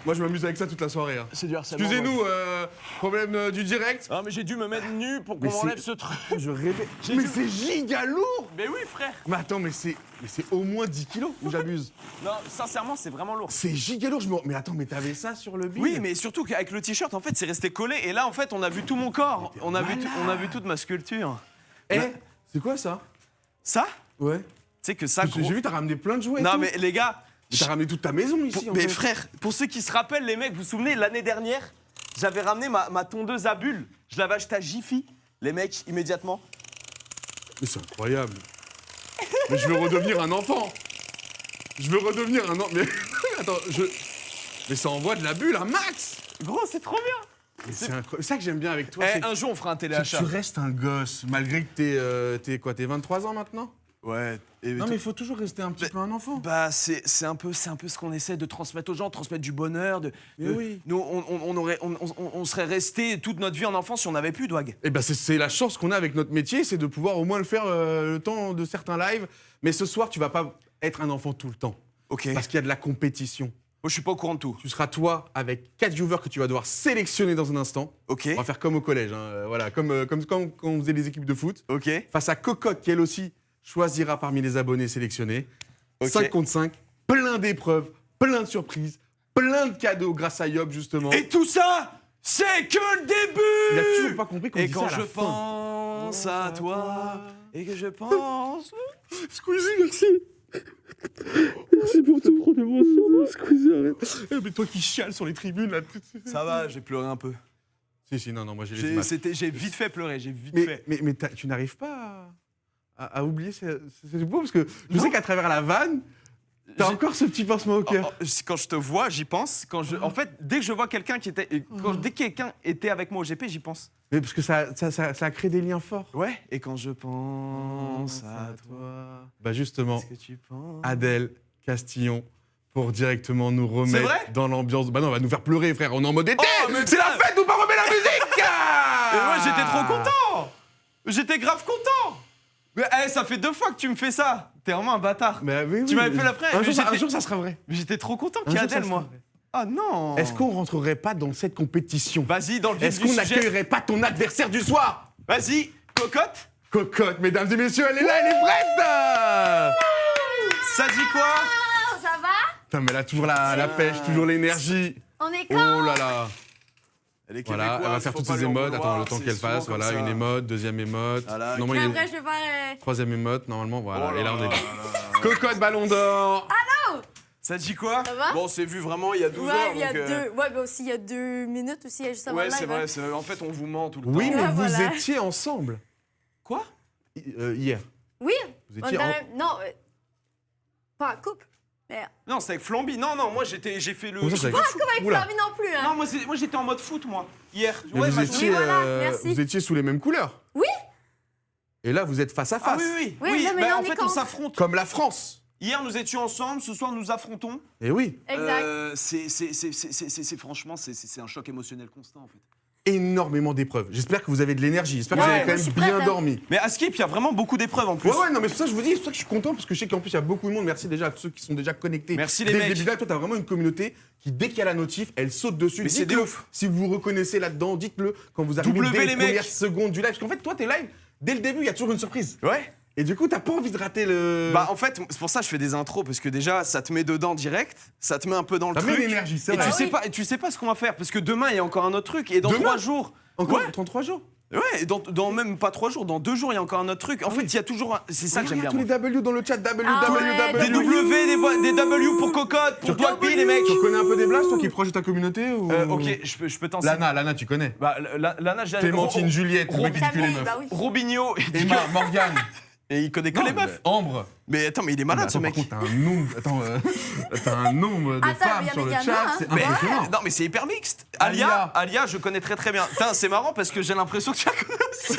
Moi je m'amuse avec ça toute la soirée. Hein. C'est du harcèlement. Excusez-nous, problème du direct. Ah mais j'ai dû me mettre nu pour qu'on m'enlève ce truc. Je rêvais. Mais c'est giga lourd. Mais oui frère. Mais attends, mais c'est au moins 10 kilos ou j'abuse? Non, sincèrement c'est vraiment lourd. C'est giga lourd. Mais attends, mais t'avais ça sur le bide? Oui, mais surtout qu'avec le t-shirt en fait c'est resté collé et là en fait on a vu tout mon corps. On a vu toute ma sculpture. Eh, c'est quoi ça? Ça? Ouais. Tu sais que ça. J'ai vu t'as ramené plein de jouets. Non et tout. mais les gars. Mais t'as ramené toute ta maison ici. Mais en fait. frère, pour ceux qui se rappellent, les mecs, vous vous souvenez, l'année dernière, j'avais ramené ma tondeuse à bulles. Je l'avais achetée à Jiffy. Les mecs, immédiatement. Mais c'est incroyable. Mais je veux redevenir un enfant. Je veux redevenir un enfant. Mais attends, mais ça envoie de la bulle à max. Gros, c'est trop bien. C'est incroyable. C'est ça que j'aime bien avec toi. Eh, c'est un jour, on fera un téléachat. tu restes un gosse, malgré que t'es quoi? T'es 23 ans maintenant? Ouais. Non, mais il faut toujours rester un petit peu un enfant. Bah, c'est un peu ce qu'on essaie de transmettre aux gens, transmettre du bonheur. Mais oui. Nous, on serait resté toute notre vie en enfance si on n'avait plus Dwag. Eh ben, c'est la chance qu'on a avec notre métier, c'est de pouvoir au moins le faire le temps de certains lives. Mais ce soir, tu vas pas être un enfant tout le temps. Ok. Parce qu'il y a de la compétition. Moi, je suis pas au courant de tout. Tu seras toi avec 4 viewers que tu vas devoir sélectionner dans un instant. Ok. On va faire comme au collège, hein, voilà, comme quand on faisait les équipes de foot. Ok. Face à Cocotte, qui elle aussi choisira parmi les abonnés sélectionnés. Ok. 5 contre 5, plein d'épreuves, plein de surprises, plein de cadeaux grâce à Yob, justement. Et tout ça, c'est que le début. Il a toujours pas compris qu'on Et dit quand ça à je la fin. pense à toi, et que je pense... Squeezie, merci. Merci pour tout. Trop d'émotion. Squeezie, arrête. Eh, mais toi qui chiales sur les tribunes, là. Ça va, j'ai pleuré un peu. Si, non, moi j'ai les images. J'ai vite fait pleurer, j'ai vite Mais, fait. mais tu n'arrives pas à oublier, c'est beau parce que je sais qu'à travers la vanne, t'as encore ce petit pincement au cœur. Quand je te vois, j'y pense. En fait, dès que je vois quelqu'un qui était... Dès que quelqu'un était avec moi au GP, j'y pense. Mais parce que ça a créé des liens forts. Ouais. Et quand je pense à toi... Bah justement, Qu'est-ce que tu penses? Adèle Castillon pour directement nous remettre vrai dans l'ambiance. Bah non, on va nous faire pleurer, frère. On est en mode été. mais C'est la fête, on va remettre la musique. Et moi, j'étais trop content. J'étais grave content. Mais ça fait 2 fois que tu me fais ça. T'es vraiment un bâtard. Mais oui, Tu m'avais fait la preuve. Un jour, ça sera vrai. Mais j'étais trop content Un qu'il y ait jour, ça Adèle, sera moi. vrai. Ah non. Est-ce qu'on rentrerait pas dans cette compétition? Vas-y, dans le vif Est-ce du qu'on sujet. n'accueillerait pas ton adversaire du soir? Vas-y, cocotte. Cocotte, mesdames et messieurs, elle est là, elle est prête. Ça dit quoi? Oh, ça va? Putain, mais elle a toujours la pêche, toujours l'énergie. On est Oh quand? là là. Elle est Voilà, elle va faire toutes ses émotes. Attends, le temps qu'elle fasse. Voilà, une émote, deuxième émote. Voilà, Normalement, il Après, est... je vais faire... Troisième émote, normalement. Voilà, Oh là et là, on est là bien. là là. Cocotte, ballon d'or. Ça dit quoi? Ça va? Bon, on s'est vu vraiment il y a 12 heures. Ouais, il y a donc, deux... Ouais, mais aussi, il y a 2 minutes aussi, juste avant Ouais, le c'est live. vrai. hein. En fait, on vous ment tout le Oui, temps. mais Ouais, vous voilà. étiez ensemble Quoi? hier. Oui? Vous On étiez est dans en... la- Non, pas en couple. Mais... Non, c'était avec Flamby. Non, moi, j'ai fait le... Comment ça, c'est avec- Pas comme avec Oula. Flavie non plus, hein. Non, moi, j'étais en mode foot, moi, hier. Mais Ouais, vous, ma- étiez, Oui, voilà, merci. vous étiez sous les mêmes couleurs. Oui? Et là, vous êtes face à Ah face. oui. Oui, non, mais bah, là, en on est fait, on contre. s'affronte. Comme la France. Hier, nous étions ensemble. Ce soir, nous affrontons. Et oui, Exact. Franchement, c'est un choc émotionnel constant, en fait. énormément d'épreuves. J'espère que vous avez de l'énergie. J'espère que vous Ouais, avez quand moi, je même suis prête, bien hein. dormi. Mais à Skip, il y a vraiment beaucoup d'épreuves, en plus. Ouais, non, mais c'est ça que je vous dis, c'est pour ça que je suis content, parce que je sais qu'en plus, il y a beaucoup de monde. Merci déjà à ceux qui sont déjà connectés. Merci, les Dès mecs. le début, là, toi, t'as vraiment une communauté qui, dès qu'il y a la notif, elle saute dessus. Mais c'est Dites-le de ouf. Si vous vous reconnaissez là-dedans, dites-le quand vous arrivez W, dès les les mecs. premières secondes du live. Parce qu'en fait, toi, tes lives, dès le début, il y a toujours une surprise. Ouais. Et du coup, t'as pas envie de rater le... Bah, en fait, c'est pour ça que je fais des intros, parce que déjà, ça te met dedans direct, ça te met un peu dans le Ça met truc. l'énergie, c'est Et vrai. tu sais pas ce qu'on va faire, parce que demain, il y a encore un autre truc, et dans Demain 3 jours... Encore Ouais. 33 jours. Ouais, et dans même pas 3 jours, dans 2 jours, il y a encore un autre truc. En fait, il y a toujours un... C'est ça que j'aime bien, tous moi. les W dans le chat, Ah ouais, Des W, des W pour Cocotte, pour Dwagby, les mecs. Tu connais un peu des blagues, toi qui es proche de ta communauté ou... Ok, je peux t'en citer. Lana, tu connais. Bah, Lana, j'ai... Clémentine, Juliette, le mec qui dit que les meufs. Bah oui. Robinho, Emma, Morgane. et il connaît que les meufs. Ambre. Mais attends, mais il est malade, ce Attends, mec. par contre, t'as un nombre de Attends, femmes mais y a sur des le gamins, chat, hein. c'est Mais impressionnant. non, mais c'est hyper mixte. Alia. Alia, je connais très très bien. Putain, c'est marrant parce que j'ai l'impression que tu la connais aussi.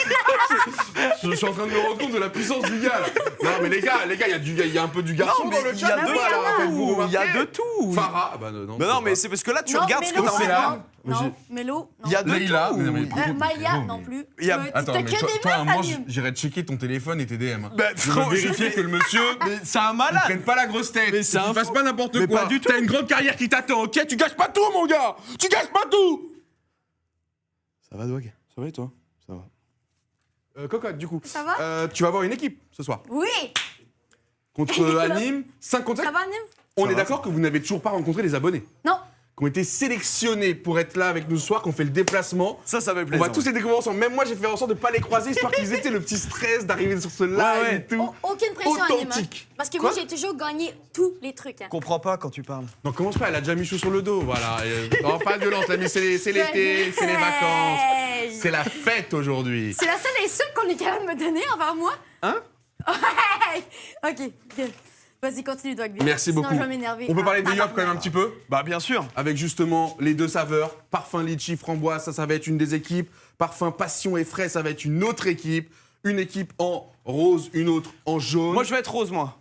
Je suis en train de me rendre compte de la puissance du gars, là. Non, mais les gars, il y a un peu du garçon Non, dans mais le il y chat. a de ou pas, alors, faites-vous tout. Il y a remarquer de tout. Farah. Ah bah non, Mais non, mais c'est parce que là, tu Non, regardes mais ce que non, t'as c'est envie de pas- voir. Non. Mélo, non. Il y a de Leïla, tout. mais non, mais par contre, Malia, frérot, non mais- plus. Il y a- Attends, T'as mais que toi, des toi, à un meufs, moment, Anim. j'irais checker ton téléphone et tes DM. Hein. Bah, Je frérot, veux vérifier que le monsieur Mais c'est un ne malade. prenne pas la grosse tête. Mais c'est qu'il un fasse fou. pas n'importe Mais quoi. pas du tout. T'as une grande carrière qui t'attend, ok? Tu gâches pas tout, mon gars. Tu gâches pas tout. Ça va, Dwag? Ça va et toi? Ça va. Cocotte, du coup. Ça va? Tu vas avoir une équipe ce soir. Oui! Contre Anim, 5 contre 5. Ça va, Nim? On est d'accord que vous n'avez toujours pas rencontré les abonnés Non. qui ont été sélectionnés pour être là avec nous ce soir, qu'on fait le déplacement. Ça fait On plaisir. va tous les découvrir ensemble. Même moi, j'ai fait en sorte de ne pas les croiser, histoire qu'ils étaient le petit stress d'arriver sur ce live ouais. et tout. Aucune pression, Anim. Authentique. Parce que Quoi? moi, j'ai toujours gagné tous les trucs. Hein. Je comprends pas quand tu parles. Non, commence pas, elle a déjà mis chaud sur le dos, voilà. Non, pas de violence, là, mais c'est l'été, c'est les vacances. C'est la fête aujourd'hui. C'est la seule insulte qu'on est capable de me donner envers moi. Hein? OK. Vas-y, continue, Dwag. Merci Sinon, beaucoup. je vais m'énerver. On peut parler de Ah, Yop quand même un petit peu? Bah bien sûr. Avec justement les deux saveurs, parfum litchi, framboise, ça va être une des équipes. Parfum passion et frais, ça va être une autre équipe. Une équipe en rose, une autre en jaune. Moi je vais être rose moi.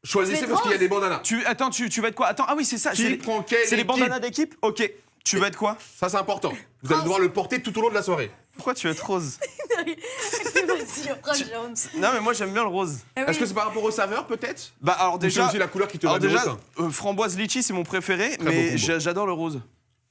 Choisissez Je vais parce qu'il y a rose. des bandanas. Attends, tu vas être quoi? Attends, ah oui, c'est ça. Qui C'est prend quelle c'est les équipe bandanas d'équipe? OK. Tu vas être quoi? Ça, c'est important. Vous allez devoir le porter tout au long de la soirée. Pourquoi tu vas être rose? Vas-y, prends jaune. Non mais moi j'aime bien le rose. Ah oui. Est-ce que c'est par rapport aux saveurs, peut-être? Bah alors Ou c'est déjà aussi la couleur qui te va alors bien déjà au teint framboise litchi c'est mon préféré beau mais combo. j'adore le rose.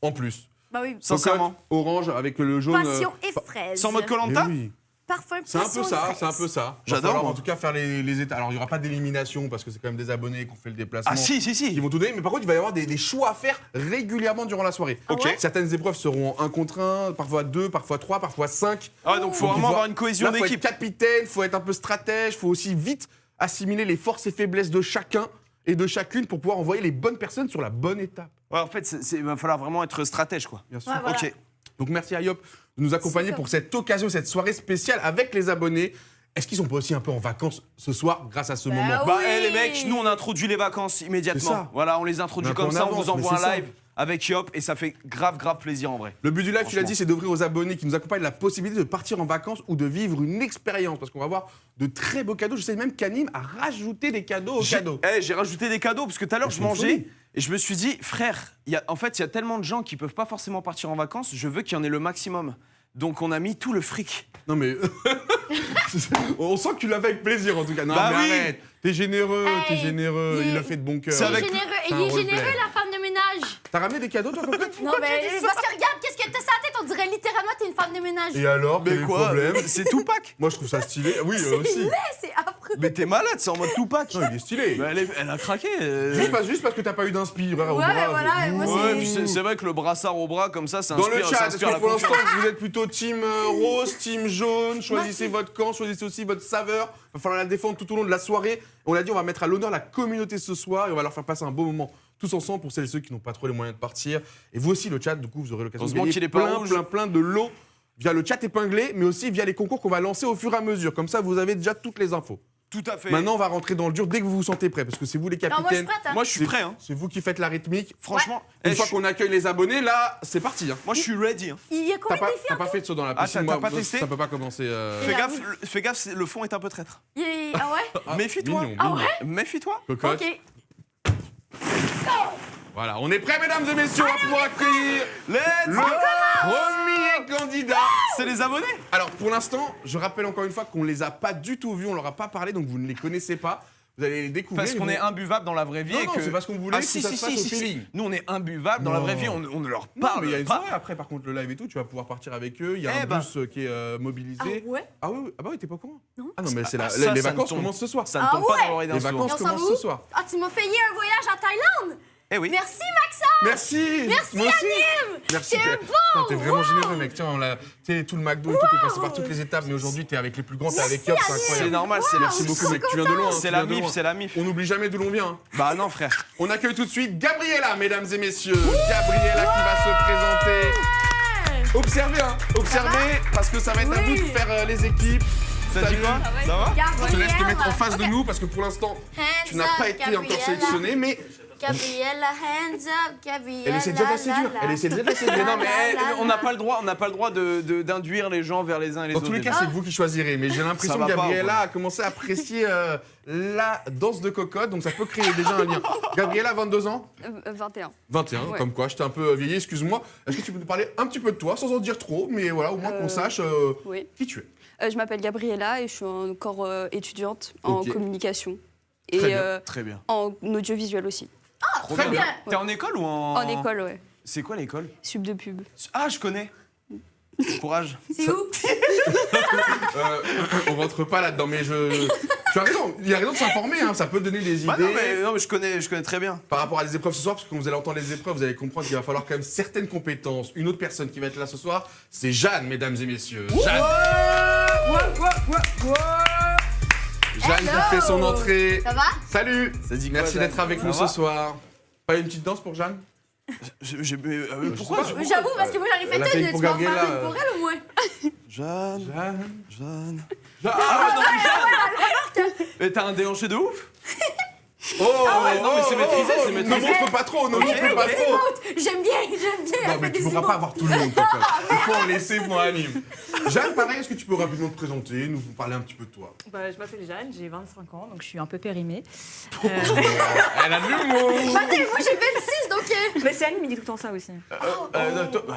En plus. Bah oui. Sincèrement. Cocotte, orange avec le jaune. Passion et fraise. Sans mode Eh Koh-Lanta? oui. Parfum, C'est un passion peu et ça, fraise. c'est un peu ça. Va J'adore, falloir, moi. en tout cas faire les états. Alors il n'y aura pas d'élimination parce que c'est quand même des abonnés qui ont fait le déplacement. Ah si Qui si. vont tout donner, mais par contre il va y avoir des choix à faire régulièrement durant la soirée. Ah ouais? Certaines épreuves seront en 1 contre 1, parfois 2, parfois 3, parfois 5. Ah donc faut vraiment avoir une cohésion Là, faut être d'équipe. capitaine, faut être un peu stratège, faut aussi vite assimiler les forces et faiblesses de chacun et de chacune pour pouvoir envoyer les bonnes personnes sur la bonne étape. Ouais, en fait il va falloir vraiment être stratège quoi. Bien sûr. Ouais, voilà. OK. Donc merci à Yop de nous accompagner Super. pour cette occasion, cette soirée spéciale avec les abonnés. Est-ce qu'ils sont pas aussi un peu en vacances ce soir grâce à ce Bah moment oui. Bah les mecs, nous on introduit les vacances immédiatement. C'est ça. Voilà, on les introduit Mais comme on ça, on avance, vous mais envoie c'est un ça. live avec Yop et ça fait grave plaisir en vrai. Le but du live, tu l'as Franchement. dit, c'est d'offrir aux abonnés qui nous accompagnent la possibilité de partir en vacances ou de vivre une expérience. Parce qu'on va avoir de très beaux cadeaux. Je sais même qu'Anim a rajouté des cadeaux aux cadeaux. J'ai rajouté des cadeaux parce que tout à l'heure Mais je c'est une mangeais folie. et je me suis dit frère, en fait il y a tellement de gens qui peuvent pas forcément partir en vacances, je veux qu'il y en ait le maximum. Donc on a mis tout le fric. Non mais... on sent que tu l'as fait avec plaisir en tout cas. Non Bah mais oui. arrête. T'es généreux, t'es Hey, généreux. il- Il le fait de bon cœur. C'est avec- généreux. C'est un Il est roleplay. généreux, la femme de ménage. T'as ramené des cadeaux toi, Cocotte? Non, mais parce que regarde, qu'est-ce que t'as sur la tête? On dirait littéralement que t'es une femme de ménage. Et alors, quel est le problème? C'est Tupac. Moi je trouve ça stylé. Oui, aussi. C'est affreux. Mais t'es malade, c'est en mode Tupac. Non, il est stylé. Bah, elle a craqué. Juste parce que t'as pas eu d'inspire au Ouais, bras. mais voilà, et moi, Ouais, c'est- puis c'est vrai que le brassard au bras comme ça Dans le inspire, ça chat, est-ce inspire que la pour l'instant confiance. vous êtes plutôt team rose, team jaune? Choisissez Moi, votre camp, choisissez aussi votre saveur. Il va falloir la défendre tout au long de la soirée. On l'a dit, on va mettre à l'honneur la communauté ce soir et on va leur faire passer un beau moment tous ensemble pour celles et ceux qui n'ont pas trop les moyens de partir. Et vous aussi, le chat, du coup, vous aurez l'occasion de Heureusement gagner qu'il est pas rouge. plein de lots via le chat épinglé, mais aussi via les concours qu'on va lancer au fur et à mesure. Comme ça, vous avez déjà toutes les infos. Tout à fait. Maintenant, on va rentrer dans le dur dès que vous vous sentez prêts, parce que c'est vous les Non, moi, je suis capitaines. prête. Hein. Moi je suis prêt hein. C'est vous qui faites la rythmique. Franchement, Une eh, fois je- qu'on accueille les abonnés, là, c'est parti. Hein. moi je suis ready. Hein. Il y a T'as combien pas, de défis? t'as pas fait de saut dans la Ah, piscine, t'as moi, pas testé ça peut pas commencer. Fais Et gaffe, là, fais gaffe, le fond est un peu traître. Ah ouais? Ah, Méfie-toi. mignon, Ah mignon. ouais? Méfie-toi. Cocotte. Ok. Voilà, on est prêts, mesdames et messieurs, on va pouvoir accueillir Let's le go. premier candidat. C'est les abonnés. Alors, pour l'instant, je rappelle encore une fois qu'on les a pas du tout vus, on leur a pas parlé, donc vous ne les connaissez pas. Vous allez les découvrir. Parce qu'on ils est vont- imbuvable dans la vraie vie. Non, et non, que... c'est parce qu'on voulait Ah, que si, ça si, se fasse si, au si, feeling. si. Nous on est imbuvable dans la Non. vraie vie, on ne leur Non, parle mais il y a une pas. soirée après, par contre, le live et tout, tu vas pouvoir partir avec eux. Il y a Eh un ben. bus qui est mobilisé. Ah ouais? Ah oui, ah bah oui, t'es pas au courant? Non. Ah non, mais c'est la, Ah, les ça ne vacances tombe. commencent ce soir. Ça ne Ah tombe pas ouais. dans l'oreille d'un Les sourd. vacances Et on s'en commencent va où? ce soir. Ah, tu m'as payé un voyage en Thaïlande? Eh oui. Merci, Maxence! Merci. Merci, Moi aussi. Anim! Merci. T'es Putain, t'es vraiment wow. généreux, mec. Tiens, tu sais, tout le McDo et tout, t'es passé par toutes les étapes, mais aujourd'hui, t'es avec les plus grands, t'es avec Yop, c'est Anim. incroyable. C'est normal, c'est Merci la beaucoup, mec. Tu viens de loin. hein, C'est tu la viens de mif, loin. c'est la mif. On n'oublie jamais d'où l'on vient. hein. Bah non frère. On accueille tout de suite Gabriella, mesdames et messieurs. Gabriella qui va se présenter. Ouais. Observez, hein. Observez, parce que ça va être à Oui. vous de faire les équipes. Ça dit quoi? Ça va? Je te laisse te mettre en face de nous parce que pour l'instant, tu n'as pas été encore sélectionné, mais Gabriella, hands up, Gabriella. elle essaie déjà de la séduire. Elle essaie déjà de la séduire. Non, mais on n'a pas le droit d'induire les gens vers les uns et les Dans autres. tous les cas, c'est vous qui choisirez. Mais j'ai l'impression Ça que va pas, Gabriella a commencé à apprécier la danse de cocotte, donc ça peut créer déjà un lien. Gabriella, 22 ans 21. 21, Ouais. comme quoi, j'étais un peu vieilli, excuse-moi. Est-ce que tu peux nous parler un petit peu de toi, sans en dire trop, mais voilà, au moins qu'on sache Oui. qui tu es. Je m'appelle Gabriella et je suis encore étudiante en Ok. communication. Très Et bien. Très bien. en audiovisuel aussi. Trop Très bien. T'es en école ou en. En école, ouais. C'est quoi l'école? Sub de pub. Ah, je connais. Courage. C'est où? On rentre pas là-dedans, mais tu as raison, il y a raison de s'informer, hein, ça peut donner des idées. Bah non, mais je connais très bien. Par rapport à des épreuves ce soir, parce que quand vous allez entendre les épreuves, vous allez comprendre qu'il va falloir quand même certaines compétences. Une autre personne qui va être là ce soir, c'est Jeanne, mesdames et messieurs. Jeanne. Jeanne qui fait son entrée. Ça va? Salut. Ça dit quoi, Merci Jeanne? d'être avec Ça nous va ce soir. Pas une petite danse pour Jeanne? Pourquoi? sais pas. J'avoue, parce que moi j'en ai Elle a fait fait une, pour tu vas en faire Gabriella, une pour elle au moins. Jeanne. Jeanne. Mais t'as un déhanché de ouf? Oh, non, mais c'est maîtrisé, c'est Ne maîtrisé. montre pas trop, ne montre pas trop. J'aime bien. Non, elle mais fait tu des pourras emotes. pas avoir tout le monde, Cocotte. Il faut en laisser pour Anime. Jeanne, pareil, est-ce que tu peux rapidement te présenter, nous parler un petit peu de toi? Bah, je m'appelle Jeanne, j'ai 25 ans, donc je suis un peu périmée. Elle a de l'humour. Attends, moi j'ai 26, donc... Mais c'est Annie, il dit tout le temps ça aussi. Bah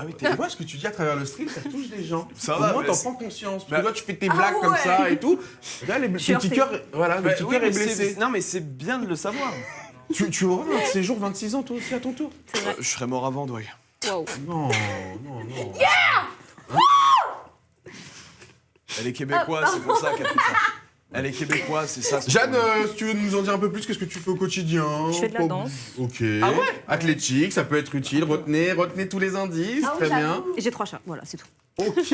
oui, tu vois ce que tu dis à travers le stream, ça touche les gens. Ça Au va, moins, mais t'en c'est- prends conscience. Parce Bah- que toi, tu fais tes blagues comme ouais. ça et tout. Là, le suis petit heurtée. cœur, voilà, le petit Oui, cœur mais est blessé. Non, mais c'est bien de le savoir. Tu auras un de ces jours 26 ans, toi aussi, à ton tour. Je serais mort avant, Doig. Waouh. Non, non. Elle est québécoise, c'est pour ça qu'elle fait ça. Elle est québécoise, c'est ça. son Jeanne, problème. si tu veux nous en dire un peu plus, qu'est-ce que tu fais au quotidien? Je fais de la Pas- danse. Ok. Ah ouais? Athlétique, ça peut être utile. Retenez tous les indices, Ah oui, très bien. j'avoue. Et j'ai 3 chats, voilà, c'est tout. Ok,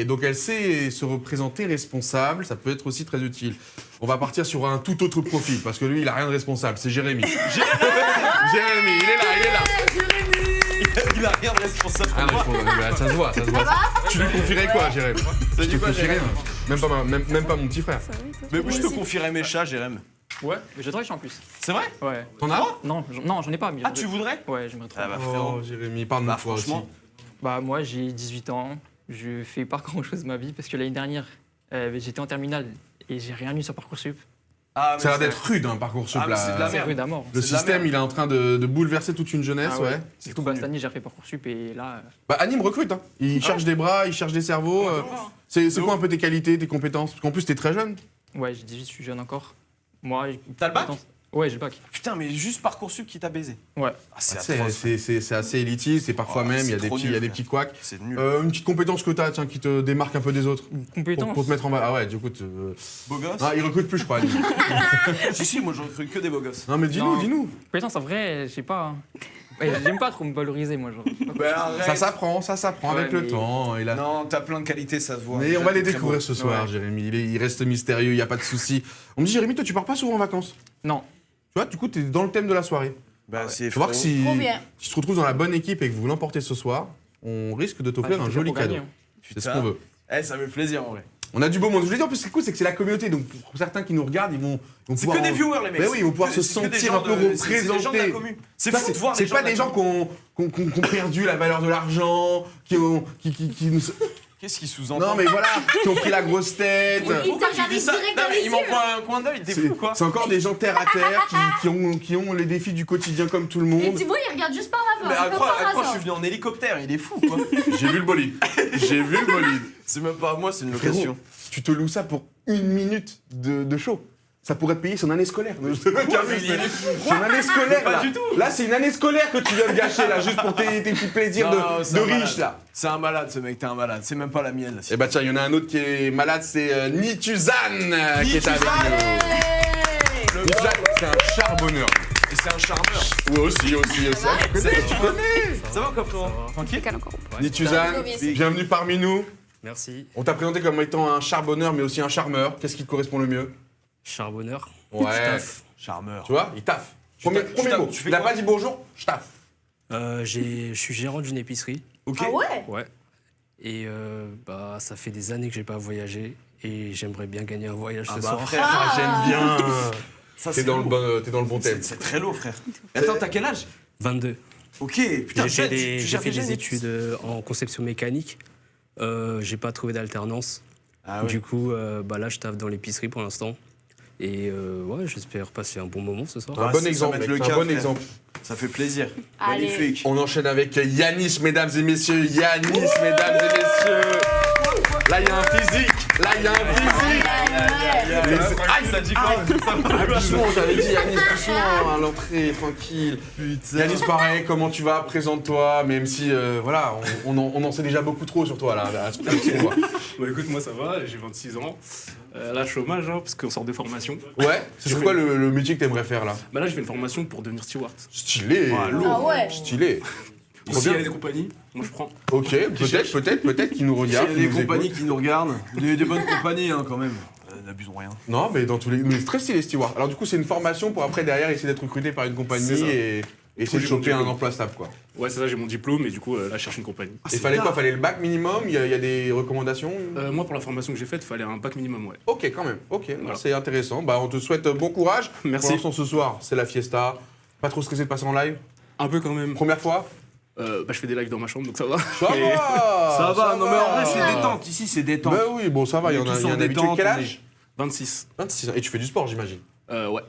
donc elle sait se représenter responsable, ça peut être aussi très utile. On va partir sur un tout autre profil, parce que lui, il a rien de responsable, c'est Jérémy. Jérémy, il est là. Il a rien de responsable. Ah non, ça se voit. Tu lui confierais quoi, Jérémy? Ça Je dit te quoi, confierais Jérémy? même pas mon petit frère. Mais je te confierais mes chats, Jérémy. Ouais, mais j'ai 3 chats en plus. C'est vrai? Ouais. T'en as? Non, non, j'en ai pas. Mais Ah, tu voudrais? Ouais, j'aimerais trop. Ah bah frérot. Oh, Jérémy, parle-nous Bah de toi aussi. franchement. Bah, moi, j'ai 18 ans. Je fais pas grand chose de ma vie parce que l'année dernière, j'étais en terminale et j'ai rien eu sur Parcoursup. Ah, mais Ça a l'air c'est- d'être rude, hein, Parcoursup, Ah, mais là. c'est de la C'est merde. rude à mort. Le c'est de la système, merde. il est en train de bouleverser toute une jeunesse, Ah ouais. Surtout bah, cette année, j'ai refait Parcoursup et là. Bah, Anime recrute, hein. Il cherche des bras, il cherche des cerveaux. C'est quoi un peu tes qualités, tes compétences? Parce qu'en plus, t'es très jeune. Ouais, j'ai 18, je suis jeune encore. Moi, T'as le bac? Ouais, j'ai le bac. Putain, mais juste Parcoursup qui t'a baisé. Ouais. Ah, c'est C'est atroce. c'est assez élitiste et parfois Oh, même, il y a c'est des trop petits, nul, il y a des frère. petits couacs. C'est nul. Une petite compétence que t'as, tiens, qui te démarque un peu des autres. Compétence. Pour te mettre en bas. Ah ouais, du coup. Beau gosse? Ah, il recrute plus, je crois. Anime. Si, moi je recrute que des beaux gosses. Non, mais dis-nous, Non. dis-nous. Compétence, en vrai, je sais pas. Hein. Ouais, j'aime pas trop me valoriser, moi. Genre. Ça s'apprend Ouais, avec le mais- temps. Il a... Non, t'as plein de qualités, ça se voit. Mais on va les Très découvrir beau. ce soir, Ouais. Jérémy. Il reste mystérieux, il n'y a pas de souci. On me dit, Jérémy, toi, tu pars pas souvent en vacances. Non. Tu vois, du coup, t'es dans le thème de la soirée. Bah, c'est Faut voir que si Trop bien. tu te retrouves dans la bonne équipe et que vous l'emportez ce soir, on risque de t'offrir Ouais, un j'ai joli pour gagner, cadeau. hein. C'est ce qu'on veut. Eh, ça me fait plaisir en vrai. On a du beau monde. Je voulais dire, en plus, ce qui est cool, c'est que c'est la communauté. Donc, pour certains qui nous regardent, ils vont C'est pouvoir. que des viewers, les mecs. Mais oui, ils vont pouvoir se C'est que des sentir gens un peu de- c'est des gens de la représentés. commu. C'est Ça, fou de voir les c'est pas de la des gens commu. qui ont perdu la valeur de l'argent, qui nous. Qu'est-ce qu'ils sous-entendent? Non, mais voilà, qui ont pris la grosse tête. Il Pourquoi t'a tu regardé dis ça? direct Non, dans mais les il yeux. m'envoie un coin d'œil, t'es fou quoi? C'est encore des gens terre à terre qui ont les défis du quotidien comme tout le Et monde. Thibaut, il regarde juste par Mais là-bas. à comme quoi par je hasard. suis venu en hélicoptère? Il est fou quoi? J'ai vu le bolide. J'ai vu le bolide. C'est même pas à moi, c'est une Frérot, location. tu te loues ça pour 1 minute de show. Ça pourrait te payer son année scolaire. Je te Mais il est fou. Son année scolaire, Pas là. du tout. Là, c'est une année scolaire que tu viens de gâcher, là, juste pour tes petits plaisirs Non, de c'est un riche, malade. là. C'est un malade ce mec, t'es un malade. C'est même pas la mienne là. Eh bah tiens, il y en a un autre qui est malade, c'est Nituzan qui est avec nous. Nituzan, c'est un charbonneur. Et c'est un charmeur. Oui, aussi. Tu connais. Ça va quoi frérot? Tranquille? Quel encore Nituzan, Merci. bienvenue parmi nous. Merci. On t'a présenté comme étant un charbonneur, mais aussi un charmeur. Qu'est-ce qui te correspond le mieux? Charbonneur. Ouais. Charmeur. Tu vois, il taffe. Premier taffes, mot. tu fais Il a quoi pas dit bonjour, je taffe. Je suis gérant d'une épicerie. Ok. Ah ouais? Ouais. Et ça fait des années que j'ai pas voyagé. et j'aimerais bien gagner un voyage Ah ce bah, soir. frère, Ah, j'aime bien. ça, T'es c'est dans le lourd. bon thème. C'est très lourd, frère. Attends, t'as quel âge? 22. Ok, putain, J'ai fait tu des, j'ai gères fait déjà des une études en conception mécanique. J'ai pas trouvé d'alternance. Ah ouais. Du coup, là, je taffe dans l'épicerie pour l'instant. Et ouais, j'espère passer un bon moment ce soir. Un Ouais, bon ça exemple, va être mec, le un cas, bon frère. exemple. Ça fait plaisir. Allez. Magnifique. On enchaîne avec Yanis, mesdames et messieurs. Yanis, mesdames et messieurs. Là, il y a un physique. Là, il y a un physique. Aïe, ça dit quoi? Doucement, j'avais dit Yanis, doucement, à l'entrée, tranquille. Yanis, pareil, comment tu vas? Présente-toi, même si, voilà, on en sait déjà beaucoup trop sur toi, là, à ce qu'on voit. Bah écoute, moi ça va, j'ai 26 ans. Là, chômage, hein, parce qu'on sort de formation. Ouais, c'est quoi le métier que t'aimerais faire, là? Bah là, je fais une formation pour devenir steward. Stylé. Ah ouais. Stylé. Trop S'il y bien. a des compagnies, moi je prends. Ok, peut-être qu'ils nous Il y regardent. a qu'ils des nous compagnies écoutent. qui nous regardent. Des bonnes compagnies, hein, quand même. N'abusons rien. Non, mais dans tous les. Mais c'est très stylé, steward. Alors, du coup, c'est une formation pour après, derrière, essayer d'être recruté par une C'est compagnie ça. et essayer de J'ai mon choper un diplôme. emploi stable, quoi. Ouais, c'est ça, j'ai mon diplôme, et du coup, là, je cherche une compagnie. Et fallait quoi? Fallait le bac minimum? Il y a des recommandations? Moi, pour la formation que j'ai faite, il fallait un bac minimum, ouais. Ok, quand même. Ok, Voilà. c'est intéressant. Bah, on te souhaite bon courage. Merci. Pour l'instant, ce soir, c'est la fiesta. Pas trop stressé de passer en live? Un peu quand même. Première fois? Bah, je fais des lives dans ma chambre, donc ça va. Ça Et- va. Ça va, non mais en vrai, c'est détente. Ici, c'est détente. Bah oui, bon, ça va. Il y en On est a tous en un habitué. détente, Quel on âge? 26. 26 ans. Et tu fais du sport, j'imagine? Ouais.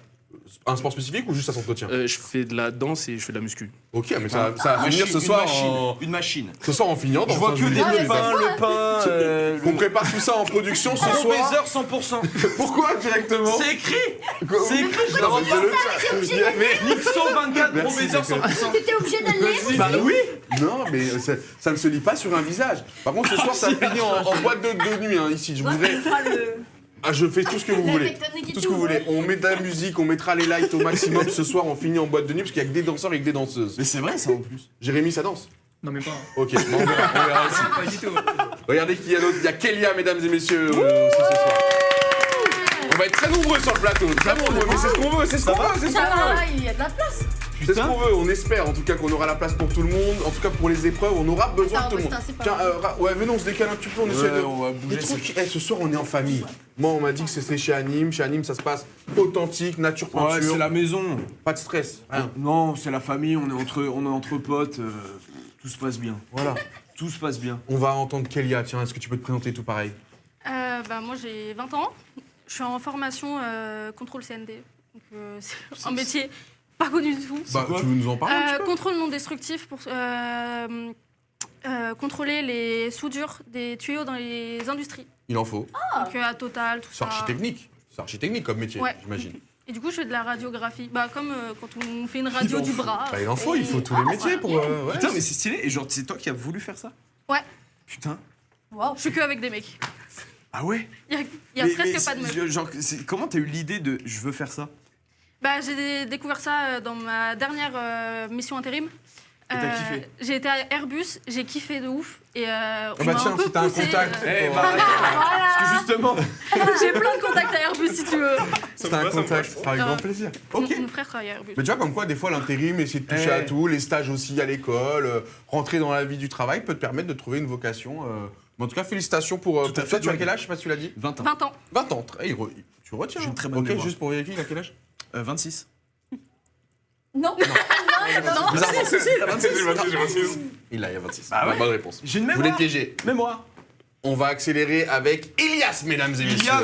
Un sport spécifique ou juste à s'entretien? Je fais de la danse et je fais de la muscu. Ok, mais ça va finir ce Une soir machine, en... Une machine. Ce soir en finissant. Je vois que des mais le pain, On prépare tout ça en production ce Gros soir. baiser 100%. Pourquoi directement? C'est écrit. Quoi- C'est écrit. Non, mais c'est le chat. Mais- Nixo 24, gros Merci, baiser Nicolas. 100%. T'étais obligé d'aller. Bah oui. Non, mais ça ne se lit pas sur un visage. Par contre, ce soir, ça finit en boîte de nuit, hein, ici. Je voudrais... Ah, je fais tout ce que vous voulez. Tout ce que vous voulez. On met de la musique, on mettra les lights au maximum. Ce soir, on finit en boîte de nuit parce qu'il y a que des danseurs et que des danseuses. Mais c'est vrai ça en plus. Jérémy, ça danse? Non, mais pas. Ok, bon, on verra aussi. Pas du tout. Regardez qui y a d'autre. Il y a Kélia, mesdames et messieurs, aussi ce soir. On va être très nombreux sur le plateau. Très nombreux, mais c'est ce qu'on veut, c'est ce qu'on veut, c'est ce Ça qu'on veut. va, il y a de la place. C'est ce qu'on veut, on espère en tout cas qu'on aura la place pour tout le monde. En tout cas pour les épreuves, on aura besoin Attends, de tout le monde. Augustin, c'est pas Tiens, vrai. ouais, venez, on se décale un petit peu, on essaie de. on va bouger. Le truc, ce soir on est en famille. Moi on m'a dit que c'était chez Anime. Chez Anime ça se passe authentique, nature Ouais, peinture. c'est la maison. Pas de stress, rien. Non, c'est la famille, on est entre potes. Tout se passe bien. Voilà. Tout se passe bien. On va entendre Kélia, tiens, est-ce que tu peux te présenter tout pareil? Moi j'ai 20 ans. Je suis en formation contrôle CND. Donc, c'est un métier pas connu du tout. Bah, tu veux nous en parler un petit peu? Contrôle non destructif pour contrôler les soudures des tuyaux dans les industries. Il en faut. Donc à Total, tout C'est ça. architechnique. C'est architechnique comme métier, Ouais. j'imagine. Et du coup, je fais de la radiographie. Bah, comme quand on fait une radio du bras. Bah, il en faut tous les métiers pour. Ouais. Putain, mais c'est stylé. Et genre, c'est toi qui as voulu faire ça? Ouais. Putain. Wow. Je suis que avec des mecs. Ah ouais? Il y a presque pas de meufs. Genre, comment t'as eu l'idée de je veux faire ça? Bah, j'ai découvert ça dans ma dernière mission intérim. Et t'as kiffé? J'ai été à Airbus, j'ai kiffé de ouf. Et on bah m'a tiens, un peu si t'as un poussé, contact. Eh pour, bah, parce que justement. J'ai plein de contacts à Airbus si tu veux. si t'as un contact, avec grand plaisir. Ok. Mon frère travaille à Airbus. Mais tu vois, comme quoi, des fois, l'intérim, essayer de toucher à tout, les stages aussi à l'école, rentrer dans la vie du travail peut te permettre de trouver une vocation. Mais en tout cas, félicitations pour Tout à toi. fait, Tu as John. quel âge? Je sais pas si tu l'as dit. 20 ans. 20 ans. 20 ans. Tu retiens. J'ai une hein. très bonne Ok, mémoire. juste pour vérifier, il a quel âge? 26. Non. Bizarrement. J'ai 26. Il a 26. Bah ouais. Bonne réponse. J'ai une Je voulais mémoire. piéger. Mémoire. On va accélérer avec Elias, mesdames et messieurs. Elias.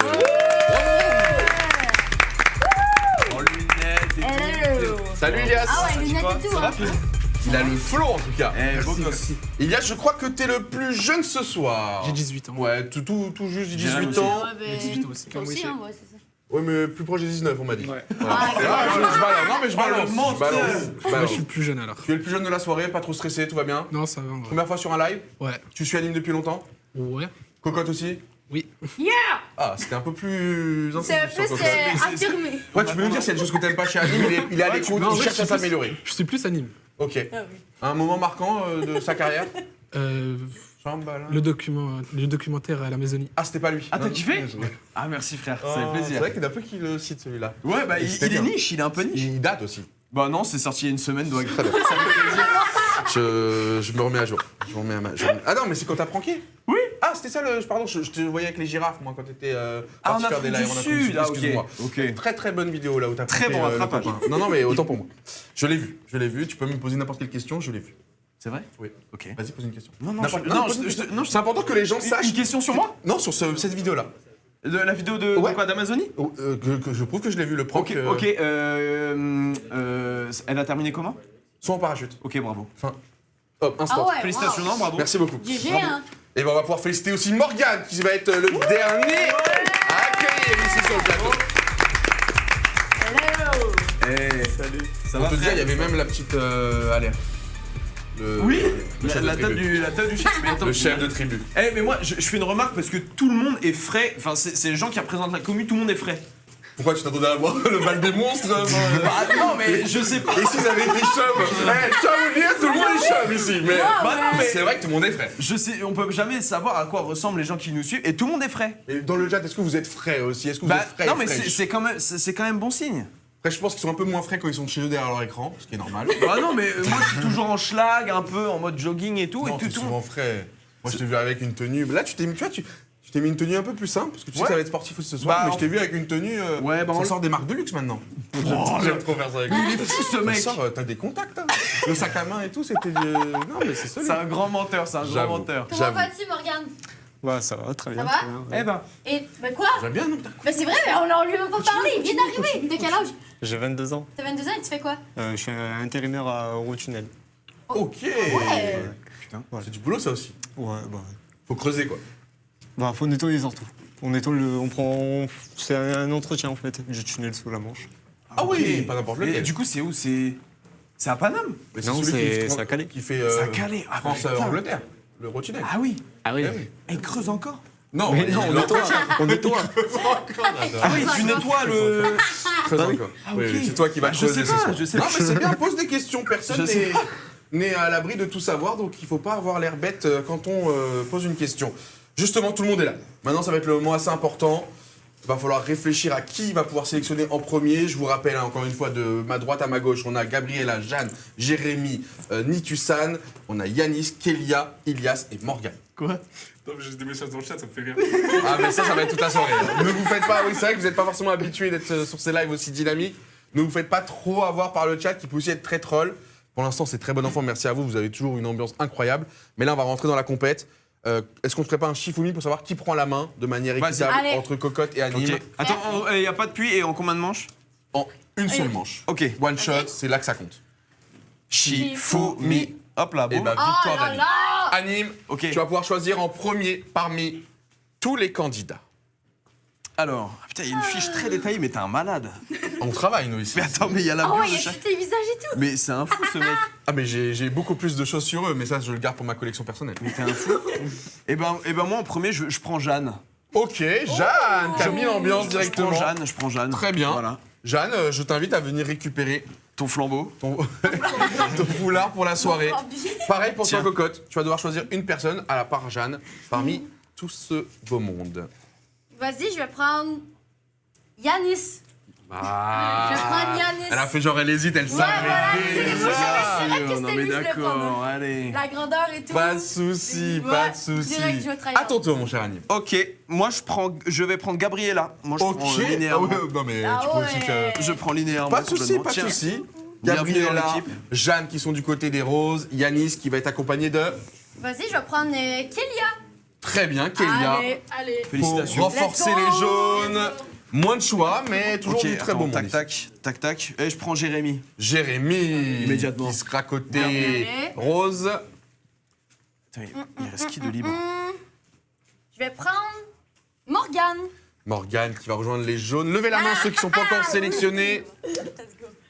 En lunettes et Hello. Salut Elias. Ah ouais, lunettes et tout. Ça va, Hein. Phil? Il a le flow en tout cas. Eh, beau gosse. Elias, je crois que t'es le plus jeune ce soir. J'ai 18 ans. Ouais, tout juste J'ai 18 aussi. ans. Ouais, mais 18 ans aussi. toi aussi, hein, ouais, c'est ça. Ouais, mais plus proche des 19, on m'a dit. Ouais. Voilà. Ah, Ah, je balance. Non, mais je balance. menteur. Je balance. Je Moi, balance. je suis le plus jeune alors. Tu es le plus jeune de la soirée, pas trop stressé, tout va bien. Non, ça va. Ouais. Première fois sur un live. Ouais. Tu suis Anime depuis longtemps. Ouais. Cocotte aussi. Oui. Ah, c'était un peu plus C'est un incisif peu sur Cocotte. affirmé. Ouais, tu peux nous dire s'il y a des choses que t'aimes pas chez Anime, il est à l'écoute, non, il ouais, cherche je à suis plus- s'améliorer. Je suis plus anime. Ok. Ah oui. Un moment marquant de sa carrière. Euh, Shambhala. le documentaire à la Maisonnée. Ah, c'était pas lui. Ah, t'as Non, kiffé? non, non. Ah, merci frère, ça Oh, fait C'est plaisir. vrai qu'il y en a peu qui le citent celui-là. Ouais, bah il C'était est bien. niche, il est un peu niche. Il date aussi. Bah non, c'est sorti il y a une semaine, donc. Très bien. Je me remets à jour. Je me remets à jour. Ah non, mais c'est quand t'as pranké? Oui. Ah Ah, c'était ça le. Pardon, je te voyais avec les girafes, moi, quand t'étais en parti faire Afrique des du lives en Afrique du Sud, ah, ok. excuse-moi. Ok. Très très bonne vidéo là où t'as Très coupé, bon le rattrapage. copain. Non, mais autant pour moi. Je l'ai vu. Tu peux me poser n'importe quelle question, je l'ai vu. C'est vrai? Oui. Ok. Vas-y, pose une question. Non, N'importe- je- pose une je- question. non, C'est important que les gens sachent. Une question sur moi? Non, sur cette vidéo-là. De la vidéo de Ouais. quoi, d'Amazonie? Que je prouve que je l'ai vu, le prank. Ok, elle a terminé comment? Soit en parachute. Ok, bravo. Hop, Ah instant. ouais, Félicitations, non, bravo. Merci beaucoup. GG, Bravo. hein. Et ben on va pouvoir féliciter aussi Morgane qui va être le dernier à accueillir ici sur le plateau. Salut. Ça On va te dit, frère il y avait même la petite alerte. Oui, le chef de la tribu. tête du chef. Mais attends, Le chef de tribu. Eh, mais moi, je fais une remarque parce que tout le monde est frais. Enfin, c'est les gens qui représentent la commune, tout le monde est frais. Pourquoi tu t'attendais à voir le bal des monstres Ah non, mais je sais pas. Et s'ils avaient été chums chum ou bien, tout le monde est chum ici. Mais Bah non, mais c'est vrai que tout le monde est frais. je sais, on peut jamais savoir à quoi ressemblent les gens qui nous suivent et tout le monde est frais. Et dans le chat, est-ce que vous êtes frais aussi? Est-ce que vous Bah êtes frais non, mais fraîches c'est quand même bon signe. Après, je pense qu'ils sont un peu moins frais quand ils sont chez eux derrière leur écran, ce qui est normal. Bah non, mais moi je suis toujours en schlag, un peu en mode jogging et tout. Non, et t'es tout souvent frais. Moi, je t'ai vu avec une tenue. Là, tu t'es mis une tenue un peu plus simple, parce que tu sais Ouais. que ça va être sportif aussi ce soir, Bah, mais je t'ai vu avec une tenue. Ouais, bah, ça on- sort des marques de luxe maintenant. J'aime trop faire ça avec Il est fou ce Ça mec. sort, t'as des contacts, hein. Le sac à main et tout, c'était. Non, mais c'est solide. C'est un grand menteur, c'est un grand J'avoue. menteur. Comment J'avoue. vas-tu, Morgane? Ouais, ça va, très bien. va très bien, ouais. Eh ben, Et, bah quoi? J'aime bien, non? Bah c'est vrai, mais on lui a même pas parlé, il vient d'arriver. De quel âge? J'ai 22 ans. T'as 22 ans et tu fais quoi? Je suis intérimaire à Eurotunnel. Ok. Ouais. putain. C'est du boulot, ça aussi. Ouais, bah. Faut creuser, quoi. Bah, faut nettoyer surtout. On nettoie on prend. C'est un entretien en fait, du tunnel sous la Manche. Ah oui, pas n'importe Et lequel. du coup, c'est où? C'est à Paname? Mais Non, celui c'est à Calais. Qui fait C'est à Calais. Ah, putain. France-Angleterre. Le Rotunnel. Ah oui. Ah oui. Eh oui. Et il creuse encore? Non, Mais non, on nettoie. On nettoie. Ah oui, tu nettoies le. Creuse Ah oui. encore. Ah, Oui, ok. oui, c'est toi qui vas Bah, je creuser sais ce pas, soir. je sais Non, pas. mais c'est bien, pose des questions. Personne Je sais n'est à l'abri de tout savoir, donc il faut pas avoir l'air bête quand on pose une question. Justement, tout le monde est là. Maintenant, ça va être le moment assez important. Il va falloir réfléchir à qui va pouvoir sélectionner en premier. Je vous rappelle, hein, encore une fois, de ma droite à ma gauche, on a Gabriella, Jeanne, Jérémy, Nitusan, on a Yanis, Kélia, Ilias et Morgane. Quoi? Non, mais j'ai des messages dans le chat, ça me fait rire. Ah, mais ça va être toute la soirée. hein. Ne vous faites pas, oui, c'est vrai que vous n'êtes pas forcément habitué d'être sur ces lives aussi dynamiques. Ne vous faites pas trop avoir par le chat qui peut aussi être très troll. Pour l'instant, c'est très bon enfant, merci à vous. Vous avez toujours une ambiance incroyable. Mais là, on va rentrer dans la compète. Est-ce qu'on ne ferait pas un Shifumi pour savoir qui prend la main de manière Vas-y. équitable Allez. entre Cocotte et Anime Ok. Attends, il n'y a pas de puits et en combien de manches? en une seule manche? Ok. One shot, c'est là que ça compte. Shifumi. Hop là, Et boum. bah, Oh victoire là d'Anime. là! Anime, Ok. tu vas pouvoir choisir en premier parmi tous les candidats. Alors, putain, il y a une fiche très détaillée, mais t'es un malade. On travaille, nous, ici. Mais attends, mais il y a la Ah ouais, bouche il de y a chaque. tous tes visages et tout. Mais c'est un fou ce mec. Ah, mais j'ai beaucoup plus de choses sur eux, mais ça, je le garde pour ma collection personnelle. Mais t'es un fou. Et ben moi en premier, je prends Jeanne. Ok, Jeanne, t'as mis l'ambiance directement. Je prends Jeanne. Très bien. Voilà. Jeanne, je t'invite à venir récupérer Ton flambeau. ton, ton foulard pour la soirée. Pareil pour toi, Tiens. Cocotte. Tu vas devoir choisir une personne, à la part Jeanne, parmi tout ce beau monde. Vas-y, je vais prendre Yanis. Ah. Je vais prendre Yanis. Elle a fait genre, elle hésite, elle savait voilà, déjà. c'est vrai que c'était Non mais lui que je voulais d'accord, prendre. allez. La grandeur et tout. Pas de soucis, Ouais, pas de soucis. direct, je vais trahir. À ton tour, mon cher Anime. Ok, moi je vais prendre Gabriella. Moi je Ok. prends Ah linéairement. ouais, non mais Ah tu peux aussi ouais. te... Je prends linéairement. Pas de soucis, complètement. pas de Tiens. soucis. Bienvenue dans Gabriella, l'équipe. Jeanne qui sont du côté des roses, Yanis qui va être accompagné de... Vas-y, je vais prendre Kélia. Très bien, Kélia. Allez. Pour Félicitations. renforcer Let's go. les jaunes. Moins de choix, mais toujours Ok, du très attends, bon monde. tac ici. tac. Et je prends Jérémy. Jérémy. Immédiatement. Qui sera côté Allez. rose. Attends, il reste qui de libre? Je vais prendre Morgane. Morgane qui va rejoindre les jaunes. Levez la main ceux qui sont pas encore sélectionnés.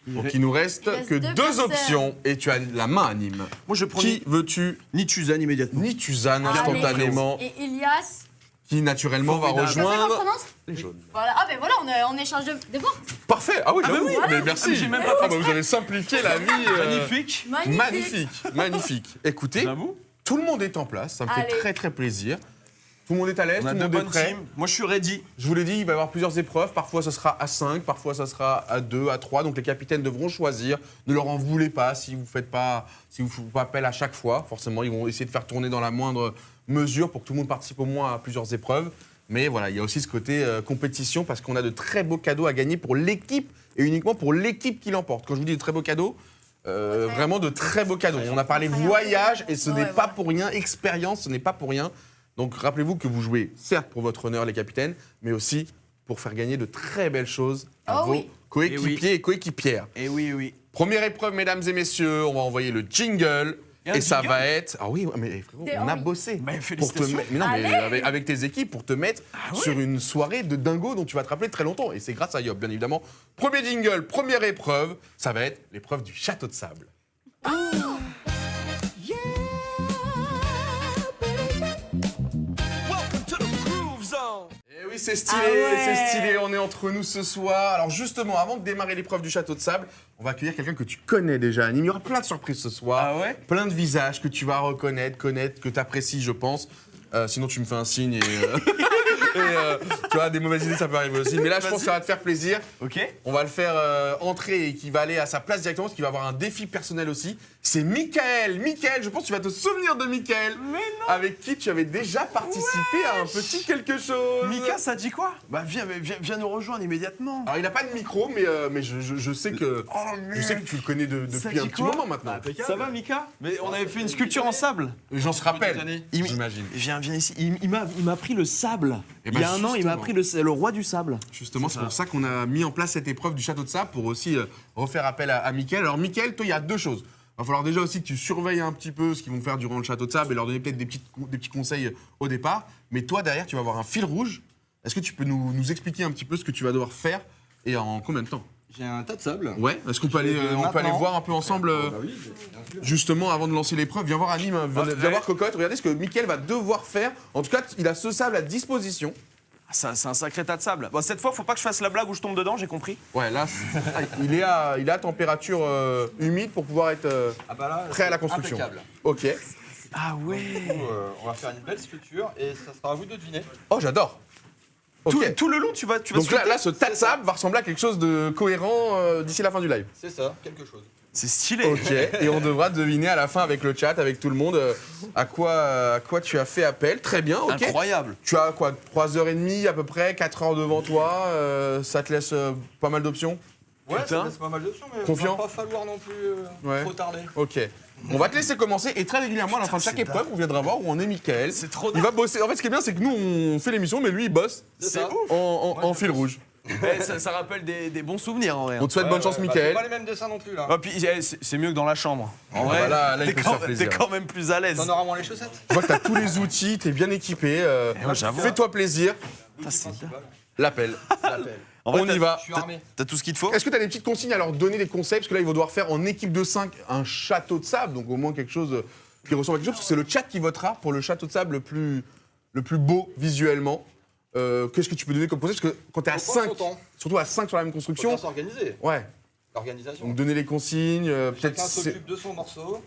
Donc il nous reste Il reste que deux deux personnes. options et tu as la main Anime. Moi je prends Qui veux-tu? Nitusan immédiatement. Nitusan Allez. instantanément, Et Ilias. qui naturellement va Formidable. Comme ça qu'on rejoindre prononce? les jaunes. Voilà. Ah ben voilà, on échange de bords. Parfait. Ah oui, bah j'avoue. oui. Mais merci. Ah, mais j'ai même pas Ah fait bah, vous avez simplifié la vie. Magnifique. Magnifique. Magnifique. Écoutez, J'avoue. tout le monde est en place. Ça me fait Allez. très très plaisir. Tout le monde est à l'aise, On tout a le deux monde est bonnes prêt. teams. Moi je suis ready. Je vous l'ai dit, il va y avoir plusieurs épreuves. Parfois, ça sera à 5, parfois, ça sera à 2, à 3. Donc, les capitaines devront choisir. Ne leur en voulez pas si vous faites pas appel à chaque fois. Forcément, ils vont essayer de faire tourner dans la moindre mesure pour que tout le monde participe au moins à plusieurs épreuves. Mais voilà, il y a aussi ce côté compétition parce qu'on a de très beaux cadeaux à gagner pour l'équipe et uniquement pour l'équipe qui l'emporte. Quand je vous dis de très beaux cadeaux, vraiment de très beaux cadeaux. On a parlé voyage et ce n'est pas pour rien, expérience, ce n'est pas pour rien. Donc rappelez-vous que vous jouez certes pour votre honneur les capitaines, mais aussi pour faire gagner de très belles choses à vos coéquipiers et coéquipières. Et oui. Première épreuve, mesdames et messieurs, on va envoyer le jingle. Et ça va être. Ah oui, mais frérot, on a bossé. Mais Pour te félicitations. mais non, mais avec tes équipes, pour te mettre sur une soirée de dingo dont tu vas te rappeler très longtemps. Et c'est grâce à Yop, bien évidemment. Premier jingle, première épreuve, ça va être l'épreuve du château de sable. Et oui, c'est stylé, on est entre nous ce soir. Alors justement, avant de démarrer l'épreuve du château de sable, on va accueillir quelqu'un que tu connais déjà, Anime. Il y aura plein de surprises ce soir. Ah ouais? Plein de visages que tu vas reconnaître, que tu apprécies, je pense. Sinon, tu me fais un signe et tu vois, des mauvaises idées, ça peut arriver aussi. Mais là, je pense que ça va te faire plaisir. Ok. On va le faire entrer et qui va aller à sa place directement, parce qu'il va avoir un défi personnel aussi. C'est Mickaël. Mickaël, je pense que tu vas te souvenir de Mickaël. Mais non. Avec qui tu avais déjà participé à un petit quelque chose. Mika, ça dit quoi? Bah viens nous rejoindre immédiatement. Alors, il n'a pas de micro, mais je sais que je sais que tu le connais depuis un petit moment maintenant. Ça va Mika? Mais on avait fait une sculpture en sable. Les gens se rappellent, Il- j'imagine. Viens ici. Il m'a appris le sable. Eh ben, Il y a un an, il m'a justement. appris le roi du sable. Justement, c'est pour ça qu'on a mis en place cette épreuve du château de sable pour aussi refaire appel à Mickaël. Alors, Mickaël, toi, il y a deux choses. Il va falloir déjà aussi que tu surveilles un petit peu ce qu'ils vont faire durant le château de sable et leur donner peut-être des petits conseils au départ. Mais toi, derrière, tu vas avoir un fil rouge. Est-ce que tu peux nous expliquer un petit peu ce que tu vas devoir faire et en combien de temps? J'ai un tas de sable. Ouais, est-ce qu'on peut aller, on peut aller voir un peu ensemble justement avant de lancer l'épreuve? Viens voir Anime, viens voir Cocotte. Regardez ce que Mickaël va devoir faire. En tout cas, il a ce sable à disposition. C'est un sacré tas de sable. Bon, cette fois, faut pas que je fasse la blague où je tombe dedans, j'ai compris. Ouais, là, il est à température humide pour pouvoir être prêt à la construction. Impeccable. Ok. Ah ouais. Du coup, on va faire une belle sculpture et ça sera à vous de deviner. Oh, j'adore. Ok. Tout le long, tu vas Donc sculpter. là, ce tas de sable va ressembler à quelque chose de cohérent d'ici la fin du live. C'est ça, quelque chose. C'est stylé. Ok. Et on devra deviner à la fin avec le chat, avec tout le monde, à quoi tu as fait appel. Très bien, ok. Incroyable. Tu as quoi, 3h30 à peu près, 4 heures devant toi. Ça te laisse pas mal d'options? Ouais, Putain. ça laisse pas mal d'options, mais Confiant. il va pas falloir non plus Ouais. trop tarder. Ok. On va te laisser commencer et très régulièrement à la fin de chaque épreuve, on viendra voir où on est Mickaël. C'est trop Il va bosser. En fait, ce qui est bien, c'est que nous, on fait l'émission, mais lui, il bosse C'est ça. en fil rouge. Ça rappelle des bons souvenirs en vrai. On te souhaite bonne chance, Bah, c'est Mickaël. pas les mêmes dessins non plus là. Ah, puis c'est mieux que dans la chambre. En vrai, bah là, il peut se faire plaisir. t'es quand même plus à l'aise. T'en auras moins les chaussettes. Je vois que t'as tous les outils, t'es bien équipé. ouais, j'avoue. Fais-toi plaisir. Putain, c'est- L'appel. En vrai, On y va. Je suis armé. T'as tout ce qu'il te faut. Est-ce que tu as des petites consignes à leur donner, des conseils? Parce que là, ils vont devoir faire en équipe de 5 un château de sable, donc au moins quelque chose qui ressemble à quelque chose, parce que c'est le chat qui votera pour le château de sable le plus beau visuellement. Qu'est-ce que tu peux donner comme conseil? Parce que quand tu es à Faut prendre 5, son temps. surtout à 5 sur la même Faut construction, bien s'organiser. ouais, L'organisation. donc donner les consignes, peut-être. Chacun s'occupe de son morceau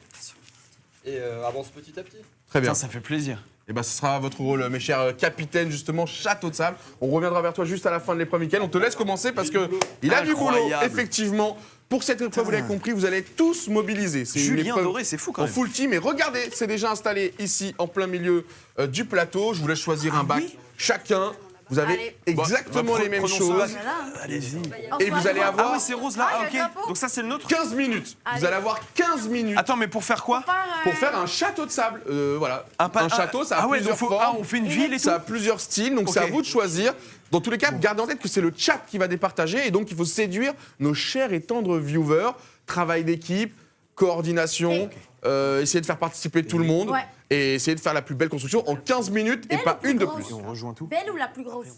et avance petit à petit. Très bien. Putain, ça fait plaisir. Et ben, ce sera votre rôle, mes chers capitaines, justement, château de sable. On reviendra vers toi juste à la fin de l'épreuve, Mickaël. On te laisse commencer parce que il a du boulot, Incroyable. effectivement. Pour cette épreuve, vous l'avez compris, vous allez tous mobiliser. C'est une Julien épreuve Doré, c'est fou quand en même. full team. Et regardez, c'est déjà installé ici, en plein milieu du plateau. Je vous laisse choisir un bac. Chacun, vous avez Allez. exactement les mêmes prenons ce choses. bac. Voilà. Allez-y. Et vous allez avoir Ah oui, c'est rose là. Ah, Ah, le ok. drapeau. Donc ça, c'est le nôtre. 15 minutes. Vous Allez. allez avoir 15 minutes Attends, mais pour faire quoi? pour faire un château de sable. Voilà. Un château, ça a ouais, plusieurs donc formes. on fait une ville et tout. Ça a plusieurs styles, donc c'est à Ok. vous de choisir. Dans tous les cas, gardez en tête que c'est le chat qui va départager et donc il faut séduire nos chers et tendres viewers. Travail d'équipe, coordination, essayer de faire participer tout le monde Ouais. et essayer de faire la plus belle construction en 15 minutes et Belle pas ou plus une de grosse plus. On rejoint tout. Belle ou la plus grosse?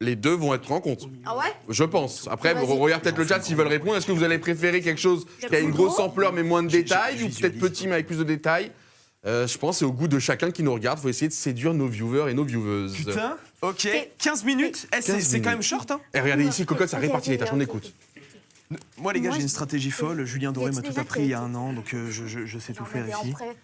Les deux vont être en compte. Ah ouais? Je pense. Après, Vas-y. regarde peut-être le chat s'ils veulent répondre. Est-ce que vous allez préférer quelque chose qui a une plus grosse gros ampleur mais moins de détails je ou peut-être visualise. petit mais avec plus de détails? Je pense que c'est au goût de chacun qui nous regarde. Il faut essayer de séduire nos viewers et nos vieweuses. Putain. Ok. 15 minutes. Eh, 15 c'est quand même minutes. short, hein. Et regardez ici, Cocotte, ça Ok, répartit les ok, tâches. ok, On ok. écoute. Moi, les gars, Moi, j'ai une je- stratégie folle. Julien Doré Y m'a a-t-il tout déjà appris il y a été un an, donc je sais tout On faire est en ici. prêt.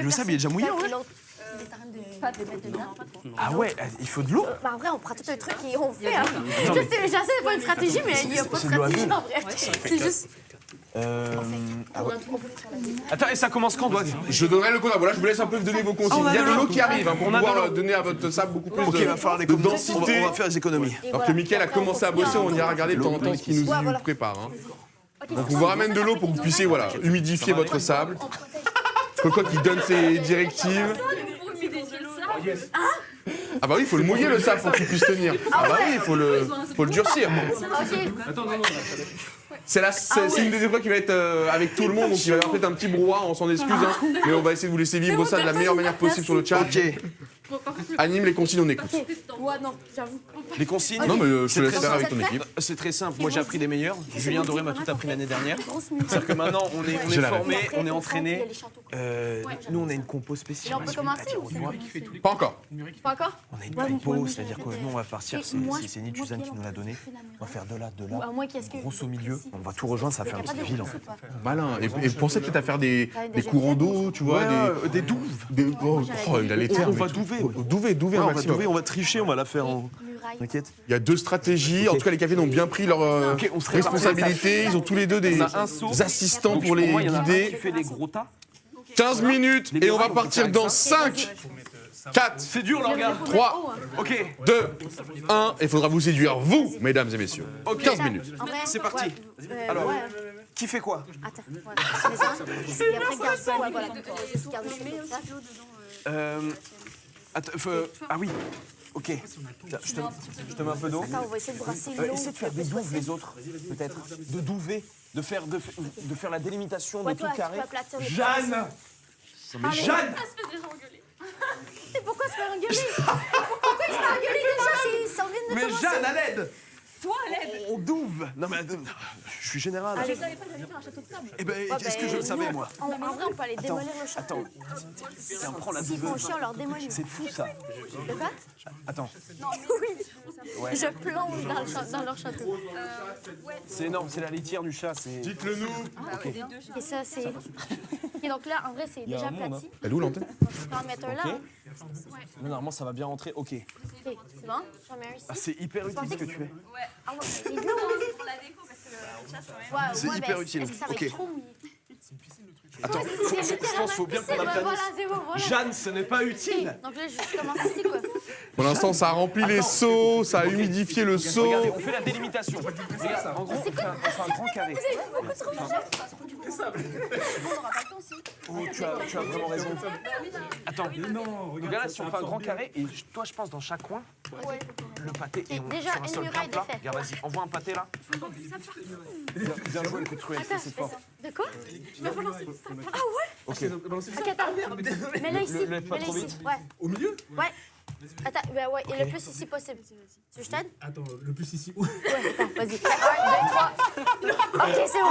Le sable, il est déjà mouillé, en vrai. Il est en train de pas de mettre dedans. Ah ouais, il faut de l'eau. Bah, en vrai, on prend tout un truc et on fait. Hein. J'essaie de faire une stratégie, mais il n'y a pas de c'est de l'eau à stratégie bulle. en vrai. C'est juste. Ah ouais. Attends, et ça commence quand, Doig? Je donnerai le code. Voilà, je vous laisse un peu donner vos consignes. Il y a de l'eau qui arrive pour pouvoir donner à votre sable beaucoup plus Ok, il va falloir de densité. on va faire les économies. Alors que Mickaël a commencé à bosser, on ira regarder de temps en temps ce qu'il nous prépare. Hein. Donc on vous ramène de l'eau pour que vous puissiez humidifier votre sable. Cocotte qui donne ses directives. Ah bah oui, il faut le mouiller le sable pour qu'il puisse tenir. Ah bah oui, il faut le durcir. C'est une des épreuves qui va être avec tout le monde, donc il va y avoir peut-être un petit brouhaha, on s'en excuse, hein, mais on va essayer de vous laisser vivre ça de la meilleure manière possible sur le chat. Anime les consignes, on écoute. Ouais, non, j'avoue. Les consignes? Non, mais je te laisse faire avec ton équipe. C'est très simple. Moi, j'ai appris des meilleurs. Julien Doré m'a tout appris l'année dernière. C'est-à-dire que maintenant, on est formé, on est entraîné. Nous, on a une compo spéciale. Et on peut commencer ou Pas encore. pas encore? On a une compo, c'est-à-dire que nous, on va partir. C'est Nid Suzanne qui nous l'a donné. On va faire de là, Moi, qu'est-ce que. grosse au milieu. On va tout rejoindre, ça va faire un petit ville, en fait. Malin. Et pensez peut-être à faire des courants d'eau, tu vois, Des douves. Oh, il a les termes. On va douver. Douver un maximum. On va tricher, on va la faire en. T'inquiète. Il y a 2 stratégies. En tout cas, les cafés ont bien pris leur responsabilité. Ils ont tous les deux des assistants pour les guider. Tu fais les gros tas. 15 minutes et on va partir dans 5, 4, C'est dur, le regard. 3, Ok. 2, 1. Il faudra vous séduire, vous, mesdames et messieurs. 15 minutes. C'est parti. Alors, qui fait quoi? Attends, c'est ça. Et après, garde ça, voilà. Garde Ah oui. Ok. Je te mets un peu d'eau. Attends, on va essayer de brasser l'eau. Essaie de faire des douves, les autres, peut-être. De douver. De faire la délimitation de tout carré. Jeanne! Mais Jeanne! Mais pourquoi se faire engueuler? Pourquoi il se fait engueuler déjà? Ça vient de Mais commencer. Jeanne, à l'aide! Toi, à l'aide! On douve! Non, mais je suis général. Je savais pas que j'allais faire un château de sable. Eh ben, qu'est-ce que je le savais, moi? En vrai, on peut aller démolir le château. Tiens, prends la S'ils font douveuse. chier, on leur démolit. C'est fou, ça. De quoi? Attends. Oui. Je plonge dans leur château. C'est énorme, c'est la litière du chat. Dites-le nous. Et ça, c'est. Et donc là, en vrai, c'est déjà aplati. Elle est où l'antenne? On peut en mettre un là. Hein. Normalement, ça va bien rentrer. Ok. Ok, c'est bon? J'en mets un ici. Ah, c'est hyper utile ce que tu fais. Ah ouais, c'est de l'eau. C'est hyper utile. Est-ce que ça va Ok. être trop mouillé? Attends, je pense qu'il faut bien qu'on aplanisse. Voilà, c'est bon, voilà. Jeanne, ce n'est pas utile. Donc là, je commence ici, quoi. Pour l'instant, ça a rempli les seaux, ça a humidifié le seau. Regardez, on fait la délimitation. Regarde, en gros, on fait un grand carré. Beaucoup trop rouge. On aura pas le temps aussi. Oh, tu as vraiment raison. Attends, regarde là, si on fait un grand carré, et toi, je pense, dans chaque coin, le pâté est Déjà, sur un une sol bien muraille plat. défaite. Regarde, vas-y, envoie un pâté là. Bien joué, le coup de cruel, Attends, c'est je fais fort. ça. De quoi? Je vais relancer. Ah ouais? Ok. Ok, attends. Mets-le ici. Lève pas Mets-le trop ici. vite. Ouais. Au milieu? Ouais. Attends, bah ouais, et le plus ici possible. Tu veux que je t'aide? Attends, le plus ici. Ouais, attends, vas-y. 1, 2, 3. Ok, c'est bon.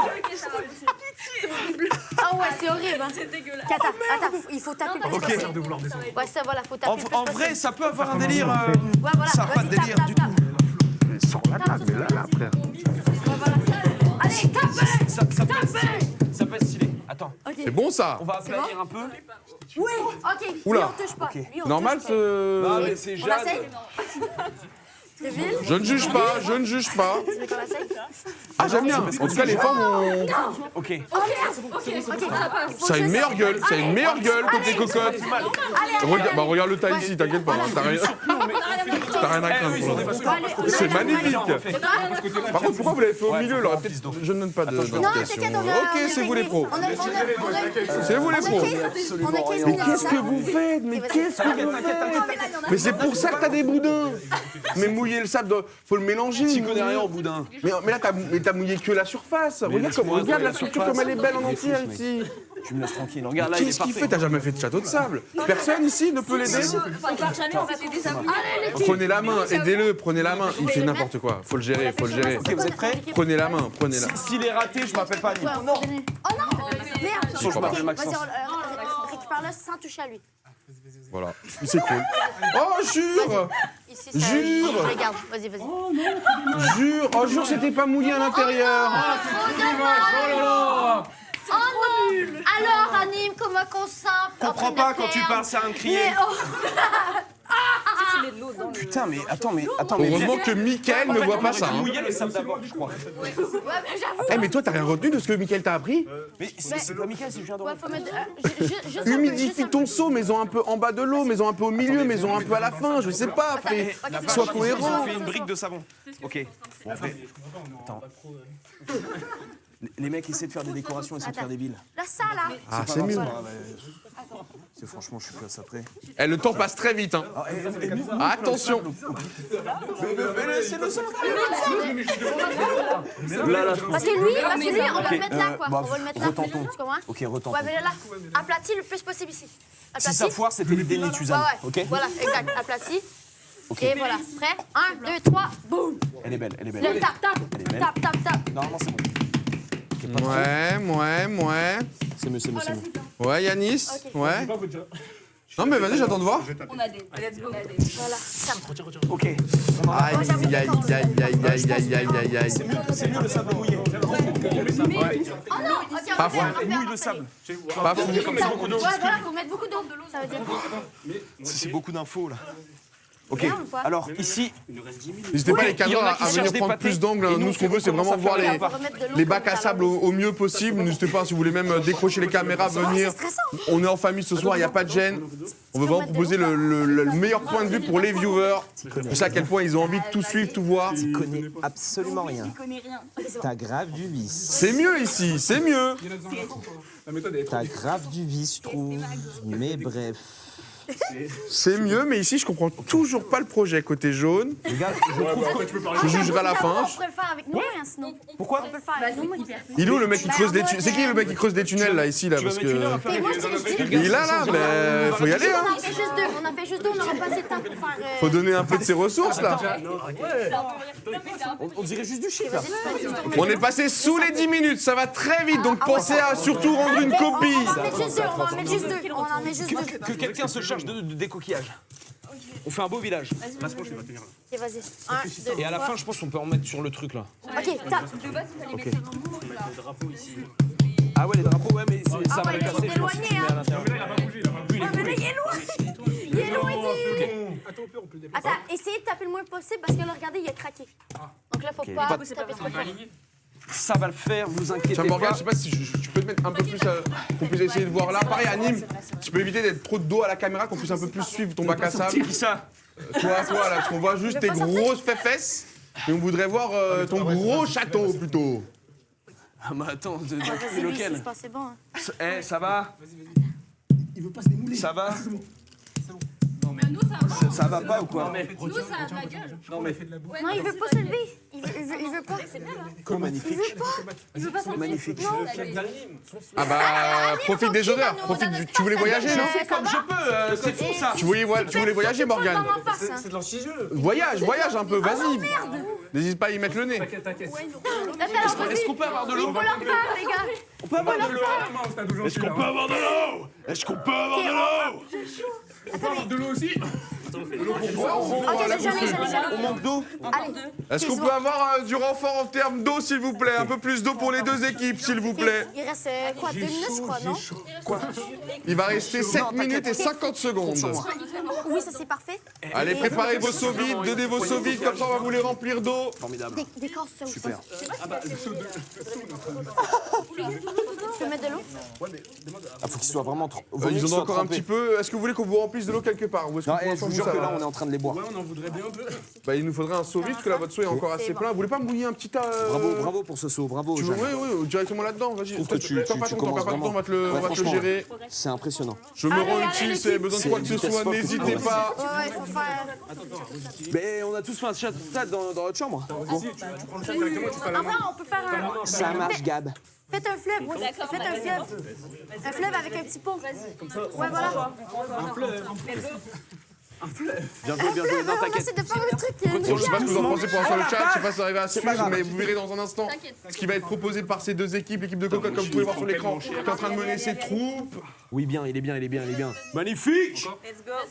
Ah ouais, c'est horrible. Hein. C'est dégueulasse. Attends, il faut taper le plus possible. De vouloir descendre. Ouais, ça, voilà, faut taper le plus En possible. vrai, ça peut avoir un délire. Ouais, voilà. Ça a pas de Vas-y, délire tape, du tape, tout. Sors la table, mais là, frère. Allez, tape! Ça peut être stylé. Attends, C'est bon ça. on va aplanir un peu. Oui, ok. Oula. Lui, on touche pas. Lui, on Normal touche pas. Non, ce. mais c'est On Jeanne. essaye? C'est ville? Je ne juge pas, je ne juge pas. Tu veux qu'on essaye? Ah, j'aime bien. En tout cas, les femmes ont. Ok. Ça a une meilleure gueule, ça a une meilleure gueule côté cocotte. Regarde le tas ici, t'inquiète pas. Hein, T'as rien à craindre. pour l'instant. C'est magnifique. Par contre, pourquoi vous l'avez fait au milieu là? Je ne donne pas d'indication. Non, t'inquiète, on a. Ok, c'est vous les pros. C'est vous les pros. On a 15 Mais minutes. qu'est-ce que vous faites? Mais qu'est-ce que vous faites? Mais c'est pour ça que t'as des boudins. Mais mouiller le sable, faut le mélanger. Tu connais rien au boudin. Mais là, t'as mouillé que la surface. Regarde la structure comme elle est belle en entière ici. Tu me laisses tranquille. Regarde là, il est Qu'est-ce qu'il fait? parfait. T'as jamais fait de château de sable? Personne ici ne peut l'aider? On part jamais, on va faire des abus. Prenez la main, aidez-le, prenez la main. Il fait n'importe quoi. Faut le gérer, faut le gérer. Ok, vous êtes prêts? Prenez la main, prenez-la. S'il est raté, je m'appelle pas Annie. Oh non! Merde! Je m'appelle Maxence. Vas-y, récupère-le sans toucher à lui. Voilà. C'est cool. Oh, jure! Ici, Jure! Je regarde, vas-y. Jure! Oh, jure, c'était pas mouillé à l'intérieur! Oh non! Alors, Anime, comment qu'on sent? Comprends pas quand tu parles, c'est un crier. Mais oh! filer de l'eau dans le... Putain, mais attends, mais. Heureusement que Mickaël ne voit pas ça. Hein. Mouiller le sable d'abord, je crois. Ouais, mais j'avoue. Eh, mais toi, t'as rien retenu de ce que Mickaël t'a appris? Mais c'est pas Mickaël, c'est Julien Doré. Ouais, faut mettre. Juste un peu, Humidifie ton seau, mets-en un peu en bas de l'eau, mets-en un peu au milieu, mets-en un peu à la fin, je sais pas, fais... sois cohérent. Fais une brique de savon. Ok. Bon, après. Attends. Les mecs essaient de faire des décorations, essaient de faire des villes. Là, ça, là. Ah, c'est mieux. C'est franchement, je suis plus à ça près. Eh, le temps passe très vite, hein. Attention. C'est le seul. Parce que lui, on va le mettre là, quoi. bah, On va le mettre là. retentons. Tu comprends? Ok, retentons. Ouais, mais là, aplati le plus possible ici. Si ça foire, c'était l'idée de Ouais, Suzanne. ouais. Ok. Voilà, exact. Aplati. Ok. Et voilà. Prêt? 1, 2, 3, boum. Elle est belle, elle est belle. Le tap, tap. Elle est belle. Tap, tap, tap. Normalement, c'est bon. Ouais. C'est mieux, c'est mieux, c'est mieux. Ouais, Yanis? Ouais. Non, mais vas-y, j'attends de voir. On a des. Let's go. Voilà. Ok. Aïe. C'est mieux le sable mouillé. Oh non, ok, Pas on fou. va faire. Mouille le sable. Pas fou. Ouais, voilà, faut mettre beaucoup d'eau. Ça veut dire. C'est beaucoup d'infos là. Ok. Bien ou pas? Alors ici, N'hésitez pas les il y en a caméras qui à cherchent venir des prendre pâtés. plus d'angles. Et Nous, ce qu'on veut, c'est commence vraiment à voir faire On va remettre de l'eau les comme bacs à ça, sable au mieux possible. N'hésitez pas, si vous voulez même décrocher les caméras, venir. On est en famille ce soir, il n'y a pas de gêne. On veut vraiment proposer le meilleur point de vue pour les viewers. Je sais à quel point ils ont envie de tout suivre, tout voir. tu connais absolument rien. connais rien. T'as grave du vice. C'est mieux ici, c'est mieux. T'as grave du vice, je trouve. Mais bref. C'est mieux, mais ici, je comprends toujours pas le projet côté jaune. Les gars, je trouve que Je jugerai à la fin. On pourrait le faire avec nous, hein, sinon. Pourquoi On peut le faire avec nous. Il est où le mec qui creuse des tunnels? C'est qui le mec qui creuse des tunnels là, ici, là? Parce que. Et moi, je dis. Il est là, ben, faut y aller, On hein. en fait juste deux. On en fait juste deux. On n'aura pas assez de temps pour faire. Faut donner un peu de ses ressources, là. on dirait juste du shit là. On est passé sous les 10 minutes, ça va très vite, donc pensez à surtout rendre une copie. On va en mettre juste deux. On va en mettre juste deux. On en met juste deux. Que quelqu'un se charge de des coquillages. On fait un beau village. Ok, vas-y. 1, 2. Et à la fin, je pense qu'on peut en mettre sur le truc là. Ok, tape. De base, il fallait mettre un mot là. Ah ouais, les drapeaux, ouais, mais ça va ouais, le casser. il est je pense, éloigné, si tu mets à hein. l'intérieur. Oh, mais là, il est loin. Il est loin. Attends, essayez de taper le moins possible parce que là, regardez, il a craqué. Donc là, faut pas taper trop fort. Ça va le faire, vous inquiétez Tiens, pas. Morgane, je sais pas si tu peux te mettre un peu plus, qu'on puisse essayer de voir là. Pareil, anime, tu peux éviter d'être trop de dos à la caméra, qu'on puisse un peu plus suivre ton bac à sable. C'est qui ça? Toi, là, parce qu'on voit juste tes grosses fesses, et on voudrait voir ton gros château plutôt. Ah bah attends, C'est lequel? c'est bon. Hein. Eh, ça va? Il veut pas se démouler. Ça va? Nous, ça va. Ça va pas ou quoi? Nous, ça a de la gueule. Non, il veut pas se lever. Il veut pas. Comme magnifique. Il veut pas se lever. Magnifique. Ah bah, profite des odeurs, tu voulais voyager, non? Je fais comme je peux, c'est fou ça. Tu voulais voyager, Morgane? C'est de l'anti-jeu. Voyage un peu, vas-y. N'hésite pas à y mettre le nez. Est-ce qu'on peut avoir de l'eau? On peut leur faire, les gars. On peut avoir de l'eau? Est-ce qu'on peut avoir de l'eau? Est-ce qu'on peut avoir de l'eau? On peut avoir de l'eau aussi. Ok, j'en ai. On manque d'eau? Allez. Est-ce qu'on peut avoir du renfort en termes d'eau, s'il vous plaît? Un peu plus d'eau pour les deux équipes, s'il vous plaît. Il reste quoi, 2 minutes, je crois, non? Il va rester 7 minutes et 50 secondes. Oui, ça c'est parfait. Allez, préparez vos seaux vides, donnez vos seaux vides, comme ça on va vous les remplir d'eau. Formidable. Décore ça aussi. Super. Tu peux mettre de l'eau? Ah, faut qu'il soit vraiment trop. Ils en ont encore un petit peu. Est-ce que vous voulez qu'on vous remplisse de l'eau quelque part? Ou est-ce que Non, pour je l'instant, vous vous, jure ça que va là, on est en train de les boire. Ouais, on en voudrait bien un peu. Bah, il nous faudrait un seau vide, parce que là, votre seau est encore assez plein. Vous voulez pas mouiller un petit tas Bravo pour ce saut, bravo. Tu veux, Jeanne. oui, directement là-dedans, vas-y. trouve que tu Perds pas ton temps, commences perds pas de temps, on va te Ouais, le franchement, gérer. C'est impressionnant. Je me Allez, rends allez, utile, les si vous avez besoin de C'est quoi une que ce vitesse soit, folle. n'hésitez pas. Ouais, il faut faire. Mais on a tous fait un chat dans notre chambre. Si, tu prends le chat directement, tu fais la main. Enfin, on peut faire un. Ça marche, Gab. Faites un fleuve. Faites un fleuve. Un fleuve avec un petit pont. Ouais, voilà. Bien joué, non, On t'inquiète. essaie de faire le truc. Bon, je sais pas ce que vous en pensez pour l'instant le chat, je sais pas si ça arrive à suivre, mais vous verrez dans un instant ce qui va être proposé par ces deux équipes, l'équipe de Cocotte, comme vous pouvez voir sur l'écran, qui est en train de mener ses troupes. Oui, bien, il est bien. Magnifique.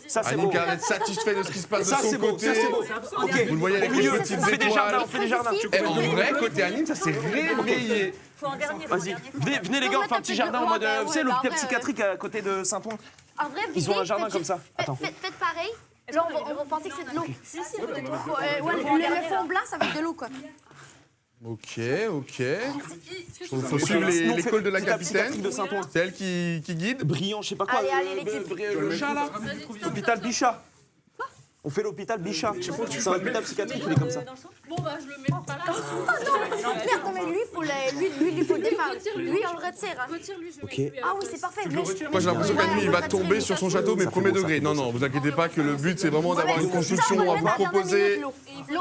Ça, c'est Anime beau. qui a l'air d'être satisfait de ce qui se passe de Ça, son c'est beau. côté. Ça, c'est beau. Ok. Vous le voyez avec Au les milieu, petites on fait des jardins, étoiles. on fait des jardins. Et en vrai, côté anime, ça s'est réveillé. Faut un dernier. Vas-y, venez les gars, on fait un petit jardin en mode. Vous savez, l'hôpital psychiatrique à côté de Saint-Ouen? En vrai, Ils ont un jardin comme ça. Attends. Faites pareil. Là, on va penser que c'est de l'eau. Le fond blanc, ça va être de l'eau, quoi. Ok. Il faut suivre l'école de la capitaine. C'est elle qui guide. Brillant, je sais pas quoi. Allez, l'équipe. Le chat, là. L'hôpital Bichat. On fait l'hôpital Bichat. C'est un hôpital psychiatrique, il est comme ça. Bon, bah, je le mets pas là. Merde, non, mais lui, il faut le défendre. Lui, on le retire. Hein. Retire-lui, je Ok. mets. Ah oui, c'est parfait. Moi j'ai l'impression qu'Annie il va tomber sur son château mais premier degré. Non, vous inquiétez pas que le but c'est vraiment d'avoir une construction à vous proposer. L'eau,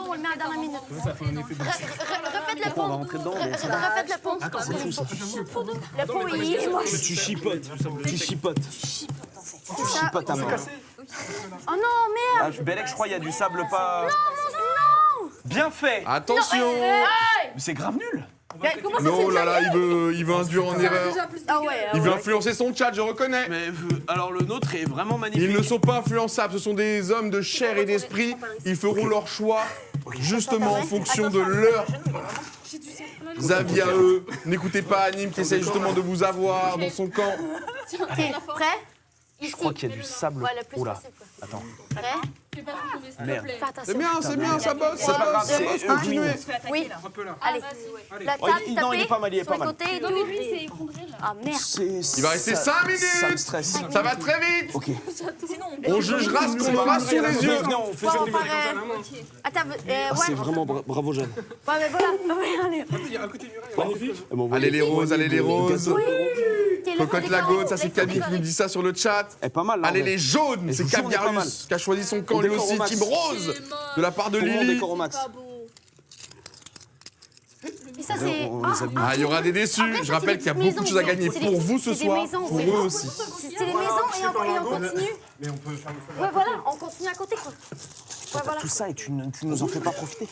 on le met à la dernière minute. Ça fait un effet de... Refaites le pont. On va rentrer dedans. Refaites le pont. Le pont, il est moche. Tu chipotes. Tu chipotes. Tu chipotes à mort. Oh non, merde. Belek, je crois, il y a du sable pas... Non. Bien fait. Attention. Mais c'est grave nul. Non, là, il veut induire en erreur. Ah ouais. Il veut influencer son chat, je reconnais. Mais alors le nôtre est vraiment magnifique. Ils ne sont pas influençables, ce sont des hommes de chair et d'esprit. Ils feront leur choix justement en fonction de leur avis à eux. N'écoutez pas Anime qui essaie justement de vous avoir dans son camp. Ok, prêt? Je crois qu'il y a du sable. Ouais, le plus Oula. possible, quoi. Attends. Prêt? Fais pas tomber, s'il te Merde. plaît. Fais attention. C'est bien, ça bosse, C'est pas grave, c'est continuez. Oui. Un peu là. Allez. La Oh, table, non, il est pas mal, il est sur pas les mal. côtés et Non, mais tout. lui, il s'est effondré, là. Ah merde. Il va rester 5 Ça me minutes. stresse. Ça va très vite. Ok. On jugera ce qu'on aura sous les yeux. Non, on fait Bon, ça. on part, Attends, C'est ouais. vraiment bravo, Jeanne. Ouais, mais voilà. Ouais, allez. Il y a un côté muraille. Magnifique. Allez les roses, allez les roses. Ok, le Cocotte fond la décoré, goutte, ça c'est les fonds Camille qui décorés. nous dit ça sur le chat. Elle est pas mal là. Allez les jaunes, Les c'est jaune est pas mal. Caviarus qui a choisi son camp On lui décore au aussi, max. team rose, de la part de Tout le monde Lily. décore au max. Pas beau. Et ça, c'est. On les habille. Ah, il y aura des déçus. Après, ça, Je rappelle qu'il y a c'est des beaucoup de choses à maisons, gagner c'est pour des- vous ce c'est des soir, maisons, pour c'est- eux aussi. C'est les maisons et on continue. Mais on peut faire le Ouais, voilà, on continue à côté, quoi. Ouais, voilà. Tout ça et tu nous en fais pas profiter.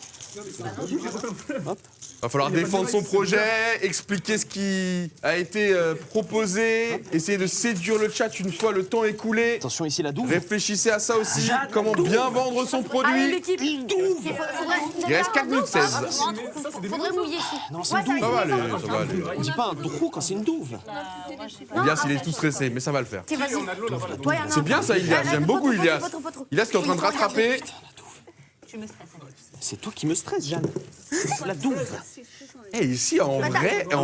Va falloir défendre son projet, expliquer ce qui a été proposé, essayer de séduire le chat une fois le temps écoulé. Attention ici la douve. Réfléchissez à ça aussi, comment bien vendre son Allez, produit. l'équipe. Il reste 4 minutes 16. Faudrait mouiller ici. Non, c'est Ouais, une ça douve. Ça va va aller, être ça va aller. On dit pas un trou quand c'est une douve. Ilias, il est tout stressé, mais ça va le faire. Ok, vas-y. Ouais, y en a C'est un. bien ça, Ilias, j'aime beaucoup Pas trop, Ilias. pas trop, pas trop. Ilias qui est en train de rattraper. C'est toi qui me stresse, Jeanne. La douve. Et ici, en vrai, Ah,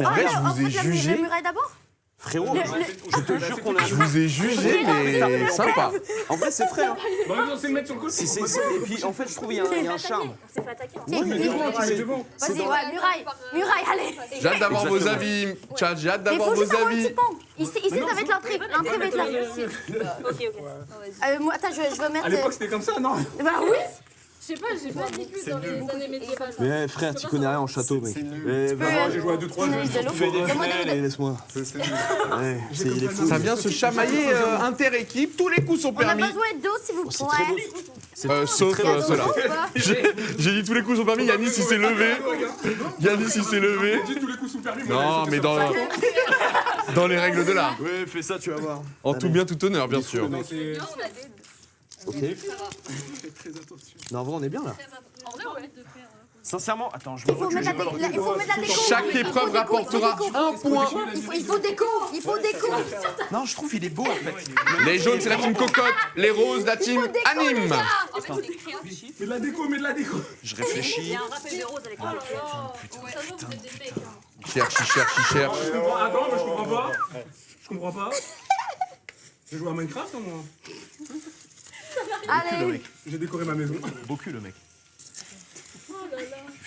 je vous ai Le jugé. muraille d'abord? Frérot, je te jure qu'on est Je vous ai jugé, mais sympa. En vrai, c'est frais. Hein. Bah, on sait le mettre sur le côté. Et puis, en fait, je trouve qu'il y a un charme. Vas-y, devant. Vas-y, ouais, muraille. Muraille, allez. J'ai hâte d'avoir vos avis, chat, j'ai hâte Il d'avoir faut vos juste avoir un avis. petit pont. Ici, ça va être l'entrée. L'entrée va être là. Moi, attends, je veux mettre. À l'époque, c'était comme ça, non? Bah oui. Je sais pas, j'ai pas vécu dans les années médiévales. Mais frère, tu connais rien en château, mec. Mais vraiment, J'ai joué à 2-3 Une jeux. analyse de l'eau. fais des Donne-moi funnels des- et laisse-moi. Ouais, il est fou. Ça vient se chamailler inter-équipe, tous les coups sont On a permis. besoin d'eau, s'il vous C'est très beau. plaît. Sauf cela. J'ai dit tous les coups sont permis, Yannis il s'est levé. Yannis il s'est levé. Dis tous les coups sont permis. mais Non, c'était mais ça. dans les règles de l'art. Ouais, fais ça, tu vas voir. En tout bien, tout honneur, bien sûr. Non, c'est... Ok. Non, en vrai, on est bien là. En vrai, ouais. Sincèrement, attends, je Il faut mettre la déco. Chaque épreuve rapportera un point. Il faut déco. Il faut déco. Non, je trouve qu'il est beau en fait. Les jaunes, c'est la team cocotte. Les roses, la team anime. Mais de la déco, mais de la déco. Je réfléchis. Un rappel de rose à l'école. Ça se voit, vous êtes des mecs. Il cherche, il cherche, il cherche. Attends, mais je comprends pas. Je comprends pas. J'ai joué à Minecraft, hein, moi. Allez. J'ai décoré ma maison. Beau cul le mec.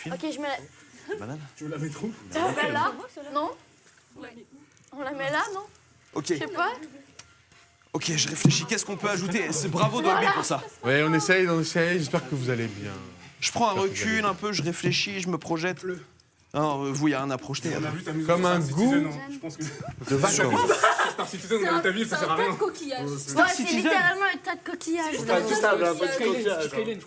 Ok, je mets la. Banane. Tu veux la mettre où? Tu la mets là? Non? On la met là, non? Ok. Je sais pas. Ok, je réfléchis. Qu'est-ce qu'on peut ajouter? C'est bravo Dolby pour ça. Ouais, on essaye, j'espère que vous allez bien. Je prends un recul un peu, je réfléchis, je me projette. Non, vous, il n'y a rien à projeter. On a vu ta maison Comme sur un Star goût Citizen, hein. Je pense que... de vacances. Star Citizen, on a vu ta vie, ça sert à C'est un tas rien. de coquillages. Ouais, c'est littéralement un tas de coquillages.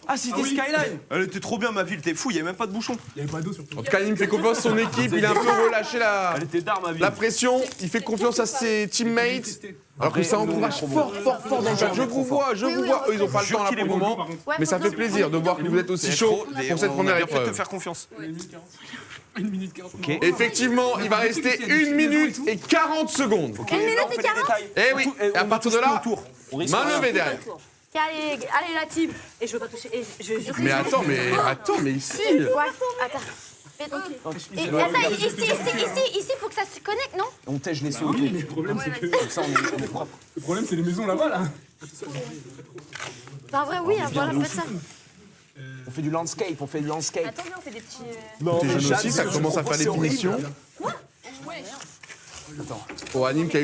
Ah, City Skyline. Elle était trop bien ma ville, t'es fou, il n'y avait même pas de bouchon. Il n'y avait pas d'eau surtout. En tout cas, il me fait confiance à son équipe, il a un peu relâché Elle était d'art ma ville. la pression, il fait confiance à ses teammates. Alors que ça encourage fort dans le chat. Je vous vois, Eux, ils ont pas le temps là pour le moment. Mais ça fait plaisir de voir que vous êtes aussi chaud pour cette première On a bien fait de te épreuve. faire confiance. 1 minute 40. Ok. Effectivement, il va rester 1 minute et 40 secondes. Ok, Une minute là, on et fait 40. les détails. Eh oui, et à partir de là, autour. On risque main rien. levée derrière. Allez, la team. Et je veux pas toucher. Et je Mais attends, mais ici. Ouais, attends. Et attends, ici, faut que ça se connecte, non? On tège les sauts. Oui, mais le problème, c'est que. Comme ça, on est propre. Le problème, c'est les maisons là-bas, là. Bah, en vrai, oui, voilà, faites ça. On fait du landscape, Attends, mais on fait des petits. Non, T'es mais jeune aussi, ça commence à faire des finitions. Oh, Anime qui a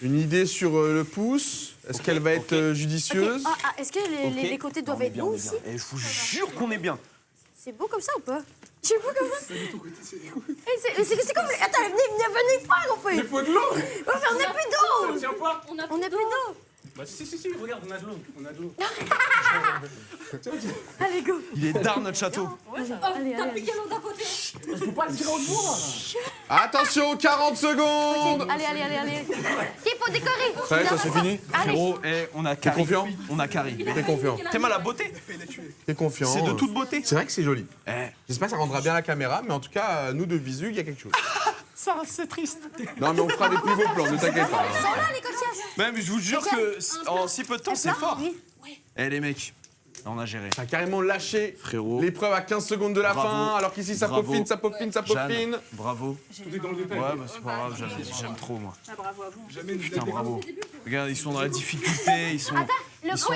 une idée sur le pouce. Est-ce qu'elle va être judicieuse? Est-ce que les côtés doivent être beaux aussi? Et je vous jure qu'on est bien. C'est beau comme ça ou pas? C'est beau comme ça? C'est comme... Attends, venez pas, on peut... Il faut de l'eau. On n'a plus d'eau. Tiens pas. On n'a plus d'eau. Bah si, regarde, on a de l'eau. On a de l'eau. Allez, go. Il est d'art notre château. T'as piqué l'eau d'un côté. Il faut pas le tirer en dehors. Attention, 40 secondes. Allez. Il faut décorer. Ça y est, ça c'est fini? Frérot, on a carré. T'es confiant? On a carré. T'es confiant? T'aimes à la beauté? T'es confiant? C'est de toute beauté. C'est vrai que c'est joli. Eh. J'espère que ça rendra bien la caméra, mais en tout cas, nous de visu, il y a quelque chose. Ça, c'est triste. Non, mais on fera des plus beaux plans, ne t'inquiète pas. Ils sont là, les coquillages. Mais je vous jure que en si peu de temps, c'est fort. Oui. Eh les mecs, là, on a géré. T'as carrément lâché Frérot. l'épreuve à 15 secondes de la Bravo. fin, alors qu'ici ça Bravo. peaufine, ça peaufine, ça peaufine. Jeanne, bravo. Tout est dans le détail. Ouais, bah c'est pas grave, j'aime trop moi. Ah, bravo à vous. Jamais une Putain, détail. bravo. Regarde, ils sont dans la difficulté, ils sont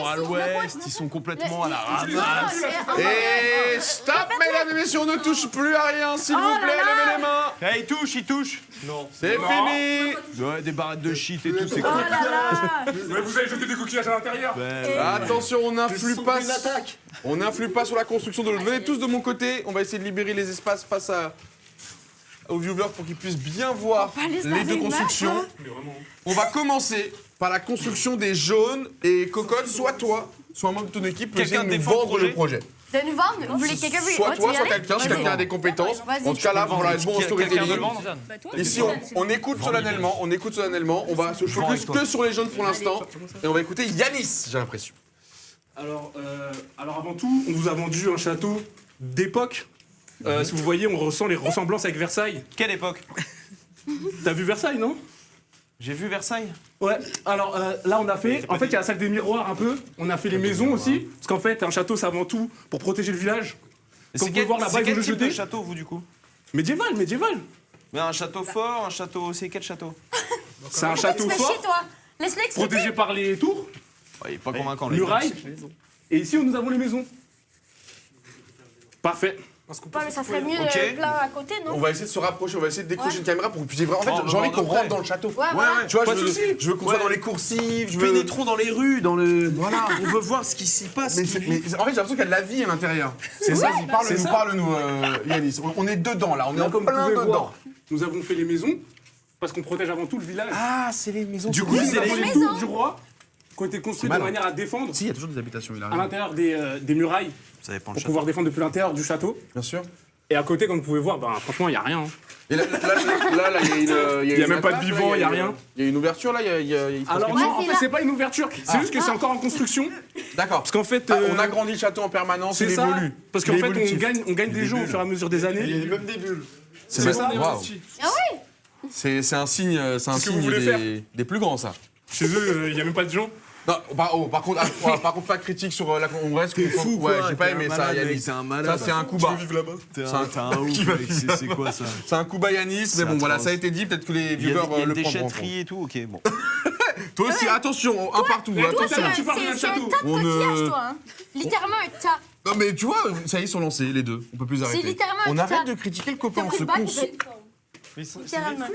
à l'ouest, ils sont complètement à la ramasse. Et stop, mesdames et messieurs, on ne touche plus à rien, s'il vous plaît, levez les mains. Eh, il touche. Non. C'est fini. Ouais, des barrettes de shit et tout, c'est cool. Ouais, vous avez jeté des coquillages à l'intérieur. Attention, on n'influe pas. On n'influe pas sur la construction de l'autre. Venez tous de mon côté, on va essayer de libérer les espaces face aux viewers pour qu'ils puissent bien voir les deux constructions. On va commencer par la construction des jaunes et Cocotte, soit toi, soit un membre de ton équipe peut essayer de nous vendre le projet. De nous vendre? Vous voulez quelqu'un? Soit toi, soit quelqu'un, si quelqu'un a des compétences. En tout cas là, voilà, bon storytelling. Ici, on écoute solennellement, on va se focus que sur les jaunes pour l'instant. Et on va écouter Yanis, j'ai l'impression. Alors avant tout, on vous a vendu un château d'époque. Si vous voyez, on ressent les ressemblances avec Versailles. Quelle époque? T'as vu Versailles, non? J'ai vu Versailles. Ouais, alors là on a fait, en fait il y a la salle des miroirs un peu, on a fait les maisons aussi, parce qu'en fait un château c'est avant tout pour protéger le village. Comme vous pouvez voir là-bas, ils ont quel type de jeté. château vous du coup? Médiéval. Mais un château fort, un château, c'est quel château? C'est un château fort, toi. Laisse-le expliquer. protégé par les tours, Il est pas convaincant. murailles, et ici nous avons les maisons. Parfait. Ouais, mais ça serait mieux Ok. plein à côté, non? On va essayer de se rapprocher, on va essayer de décrocher une caméra pour que vous puissiez voir. En fait, Oh, j'ai envie qu'on après. rentre dans le château. Ouais, voilà. Tu vois, Pas de souci. je veux qu'on soit dans les coursives, je veux... Pénétrons dans les rues, dans le. Voilà, on veut voir ce qui s'y passe. Mais, en fait, j'ai l'impression qu'il y a de la vie à l'intérieur. C'est ça, parle-nous, Yanis. On est dedans, là, on est Là, en comme vous plein pouvez dedans. voir, nous avons fait les maisons, parce qu'on protège avant tout le village. Ah, c'est les maisons. Du coup, Oui, nous c'est avons les les maisons. tours du roi, qui ont été construites de malin. manière à défendre Si, il y a toujours des habitations, il a à raison. l'intérieur des murailles, Ça dépend le pour château. pouvoir défendre depuis l'intérieur du château. Bien sûr. Et à côté, comme vous pouvez voir, franchement, il n'y a rien. Et là, il Y a même pas de vivant, y a rien. Il y a une ouverture, là, il se passe Alors quelque non, chose en fait, c'est pas une ouverture. C'est juste que c'est encore en construction. D'accord. Parce qu'en fait, On agrandit le château en permanence, c'est il ça. évolue. Parce qu'en Il est fait, évolutif. on gagne des gens au fur et à mesure des années. même des bulles. C'est ça. Waouh. Ah oui? C'est un signe, que vous voulez faire. des plus grands, ça. Chez eux, il n'y a même pas de gens. Non, par contre, pas de critique sur la. On reste. T'es fou, Ouais, quoi, j'ai pas t'es aimé un ça, malade, Yanis. mec, t'es un malade. Ça, c'est un coup bas. là-bas. T'es un ouf, mec, c'est quoi ça? C'est un coup bas, Yanis, mais bon, voilà, ça a été dit. Peut-être que les Il y a viewers une le prendront. déchetterie et tout, ok, bon. Toi aussi, attention, un partout. Attention. tu parles d'un C'est un château. tas de On coquillages, toi. Hein. Littéralement un tas. Non, mais tu vois, ça y est, ils sont lancés, les deux. On peut plus arrêter. littéralement On un arrête tas. de critiquer le copain. T'as On pris se le bac, concentre. Littéralement.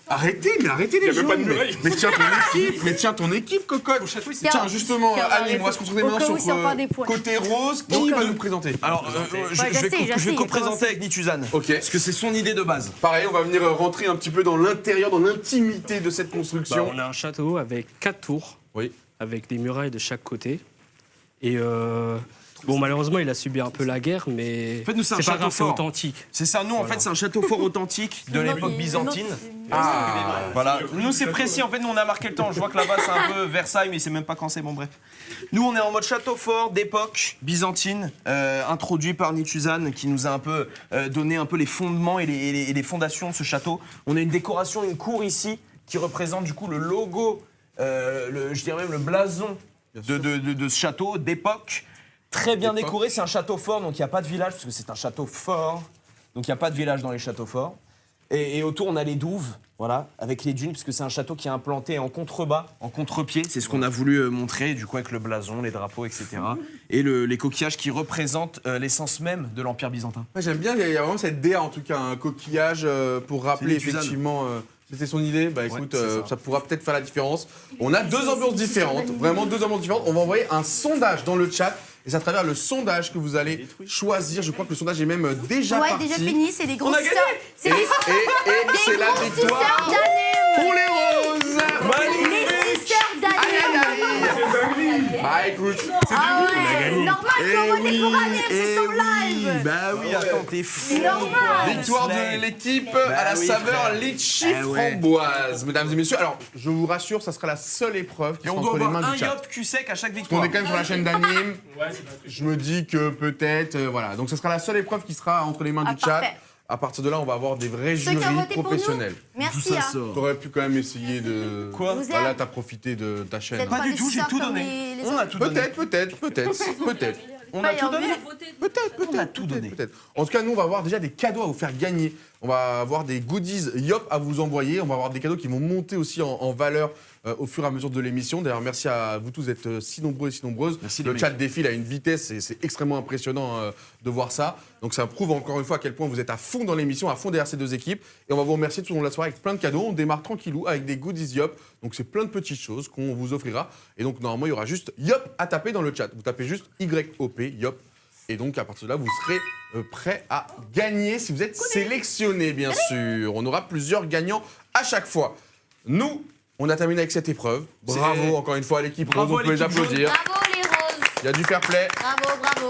Arrêtez les Y avait jeunes. pas de muraille. Mais tiens ton équipe, Cocotte. Tiens, justement, Annie, on va se concentrer maintenant Au cas où sur ils sont pas des points. côté rose. Qui va nous présenter? Alors, je vais co-présenter avec Nituzan. Ok. Parce que c'est son idée de base. Pareil, on va venir rentrer un petit peu dans l'intérieur, dans l'intimité de cette construction. On a un château avec 4 tours, Oui. avec des murailles de chaque côté. Et bon, malheureusement, il a subi un peu la guerre, mais En fait, nous, c'est un pas château grave, c'est fort. authentique. C'est ça, nous, en fait, c'est un château fort authentique de l'époque byzantine. Ah. Voilà, nous c'est précis, en fait, nous on a marqué le temps. Je vois que là-bas c'est un peu Versailles, mais c'est même pas quand c'est, bon bref. Nous on est en mode château fort d'époque byzantine, introduit par Nituzan, qui nous a un peu donné un peu les fondements et les fondations de ce château. On a une décoration, une cour ici, qui représente du coup le logo je dirais même le blason de ce château d'époque. Très bien décoré, c'est un château fort, donc il n'y a pas de village, parce que c'est un château fort. Donc il n'y a pas de village dans les châteaux forts. Et autour, on a les douves, voilà, avec les dunes, puisque c'est un château qui est implanté en contrebas, en contre-pied. C'est ce qu'on a voulu montrer, du coup, avec le blason, les drapeaux, etc. Et les coquillages qui représentent l'essence même de l'Empire byzantin. Ouais, j'aime bien, il y a vraiment cette DA en tout cas, un coquillage pour rappeler effectivement. C'était son idée, bah écoute, ça pourra peut-être faire la différence. On a deux ambiances différentes, vraiment deux ambiances différentes. On va envoyer un sondage dans le chat. Et c'est à travers le sondage que vous allez choisir. Je crois que le sondage est même déjà parti. Ouais, déjà fini, c'est des grosses sœurs. C'est Et c'est la victoire pour les roses. Les 6 sœurs d'Anne. Bah écoute, c'est Ah ouais, normal qu'on vote pour Anne, c'est son live. Bah oui, attends, t'es fou. C'est normal. victoire de l'équipe à la saveur litchi framboise, mesdames et messieurs. Alors, je vous rassure, ça sera la seule épreuve qui Et sera on doit entre les avoir mains un du chat. yop cul sec à chaque On victoire. est quand même sur la chaîne d'Anime. Je me dis que peut-être, voilà. Donc, ce sera la seule épreuve qui sera entre les mains du chat. parfait. À partir de là, on va avoir des vrais Ceux qui ont jurys voté pour nous, professionnels. merci. Hein. T'aurais pu quand même essayer de. Quoi Vous Voilà, êtes- t'as profité de ta chaîne. Vous êtes Pas du des tout, j'ai sœurs tout comme donné. les On a autres. tout donné. Peut-être. On a tout donné. On a tout donné. Peut-être. En tout cas, nous, on va avoir déjà des cadeaux à vous faire gagner. On va avoir des goodies Yop à vous envoyer. On va avoir des cadeaux qui vont monter aussi en valeur au fur et à mesure de l'émission. D'ailleurs, merci à vous tous d'être si nombreux et si nombreuses. Merci, Le les chat défile à une vitesse et c'est extrêmement impressionnant de voir ça. Donc, ça prouve encore une fois à quel point vous êtes à fond dans l'émission, à fond derrière ces deux équipes. Et on va vous remercier tout au long de la soirée avec plein de cadeaux. On démarre tranquillou avec des goodies Yop. Donc, c'est plein de petites choses qu'on vous offrira. Et donc, normalement, il y aura juste Yop à taper dans le chat. Vous tapez juste YOP, Yop. Et donc, à partir de là, vous serez prêts à gagner si vous êtes sélectionné, bien sûr. On aura plusieurs gagnants à chaque fois. Nous, on a terminé avec cette épreuve. Bravo encore une fois à l'équipe. Bravo Rose, on peut les à l'équipe applaudir. Bravo les roses. Il y a du fair play. Bravo.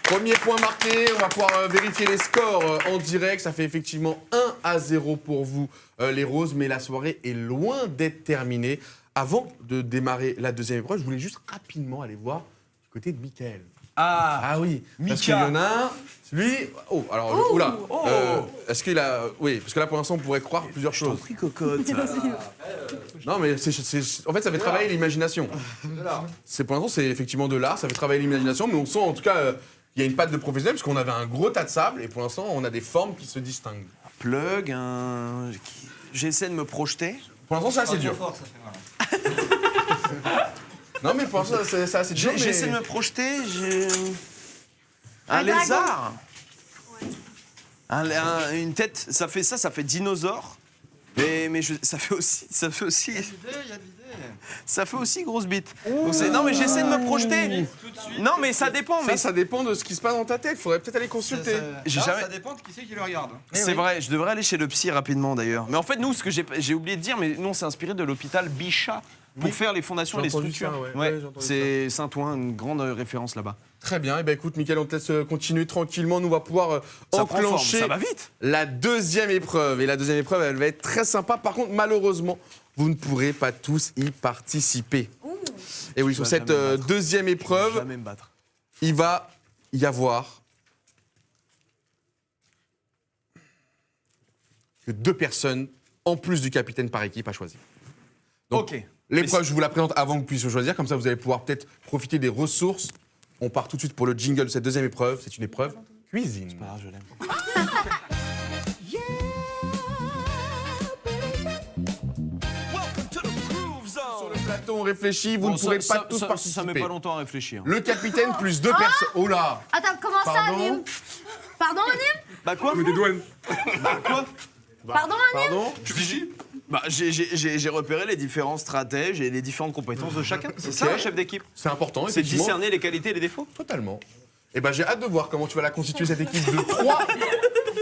Premier point marqué. On va pouvoir vérifier les scores en direct. Ça fait effectivement 1-0 pour vous, les roses. Mais la soirée est loin d'être terminée. Avant de démarrer la deuxième épreuve, je voulais juste rapidement aller voir du côté de Mickaël. Ah oui, parce Mika. qu'il y en a un, lui... Oh, alors, oula. Est-ce qu'il a... Oui, parce que là, pour l'instant, on pourrait croire plusieurs choses. Pris cocotte. Non, mais en fait, ça fait travailler l'imagination. C'est pour l'instant, c'est effectivement de l'art, ça fait travailler l'imagination, mais on sent en tout cas qu'il y a une patte de professionnel, parce qu'on avait un gros tas de sable, et pour l'instant, on a des formes qui se distinguent. Plug, j'essaie de me projeter. Pour l'instant, c'est assez dur. Fort, ça fait mal. Non, mais pour l'instant, c'est assez dur. J'essaie de me projeter, j'ai... Un lézard. Une tête, ça fait dinosaure. Mais ça fait aussi. Il y a l'idée. Ça fait aussi grosse bite. Donc non, mais j'essaie de me projeter. Non, mais ça dépend. Mais Ça dépend de ce qui se passe dans ta tête, faudrait peut-être aller consulter. jamais- Ça dépend de qui c'est qui le regarde. c'est vrai, je devrais aller chez le psy rapidement d'ailleurs. Mais en fait, nous, ce que j'ai oublié de dire, mais nous, on s'est inspiré de l'hôpital Bichat pour faire les fondations et les J'ai entendu structures. ça, ouais. Ouais, j'ai entendu C'est Saint-Ouen, une grande référence là-bas. Très bien, et ben écoute, Mickaël, on te laisse continuer tranquillement. Nous, on va pouvoir Ça prend forme, enclencher ça va vite. la deuxième épreuve. Et la deuxième épreuve, elle va être très sympa. Par contre, malheureusement, vous ne pourrez pas tous y participer. Et oui, sur vas cette jamais me battre. deuxième épreuve, Jamais me battre. il va y avoir que 2 personnes, en plus du capitaine par équipe, à choisir. Donc, Ok. l'épreuve, je vous la présente avant que vous puissiez choisir. Comme ça, vous allez pouvoir peut-être profiter des ressources. On part tout de suite pour le jingle de cette deuxième épreuve. C'est une épreuve cuisine. Ah, je l'aime. Sur le plateau, on réfléchit. Vous ne pourrez pas tous Ça participer. met pas longtemps à réfléchir. Le capitaine plus 2 personnes. Oh là! Attends, comment ça, Pardon Anime? Pardon, Anime? Bah quoi Mais des douanes. Pardon, Anime? Pardon? Bah, j'ai repéré les différents stratèges et les différentes compétences de chacun. C'est ça, Ok. un chef d'équipe. C'est important, C'est effectivement. discerner les qualités et les défauts. Totalement. Et ben j'ai hâte de voir comment tu vas la constituer cette équipe de 3.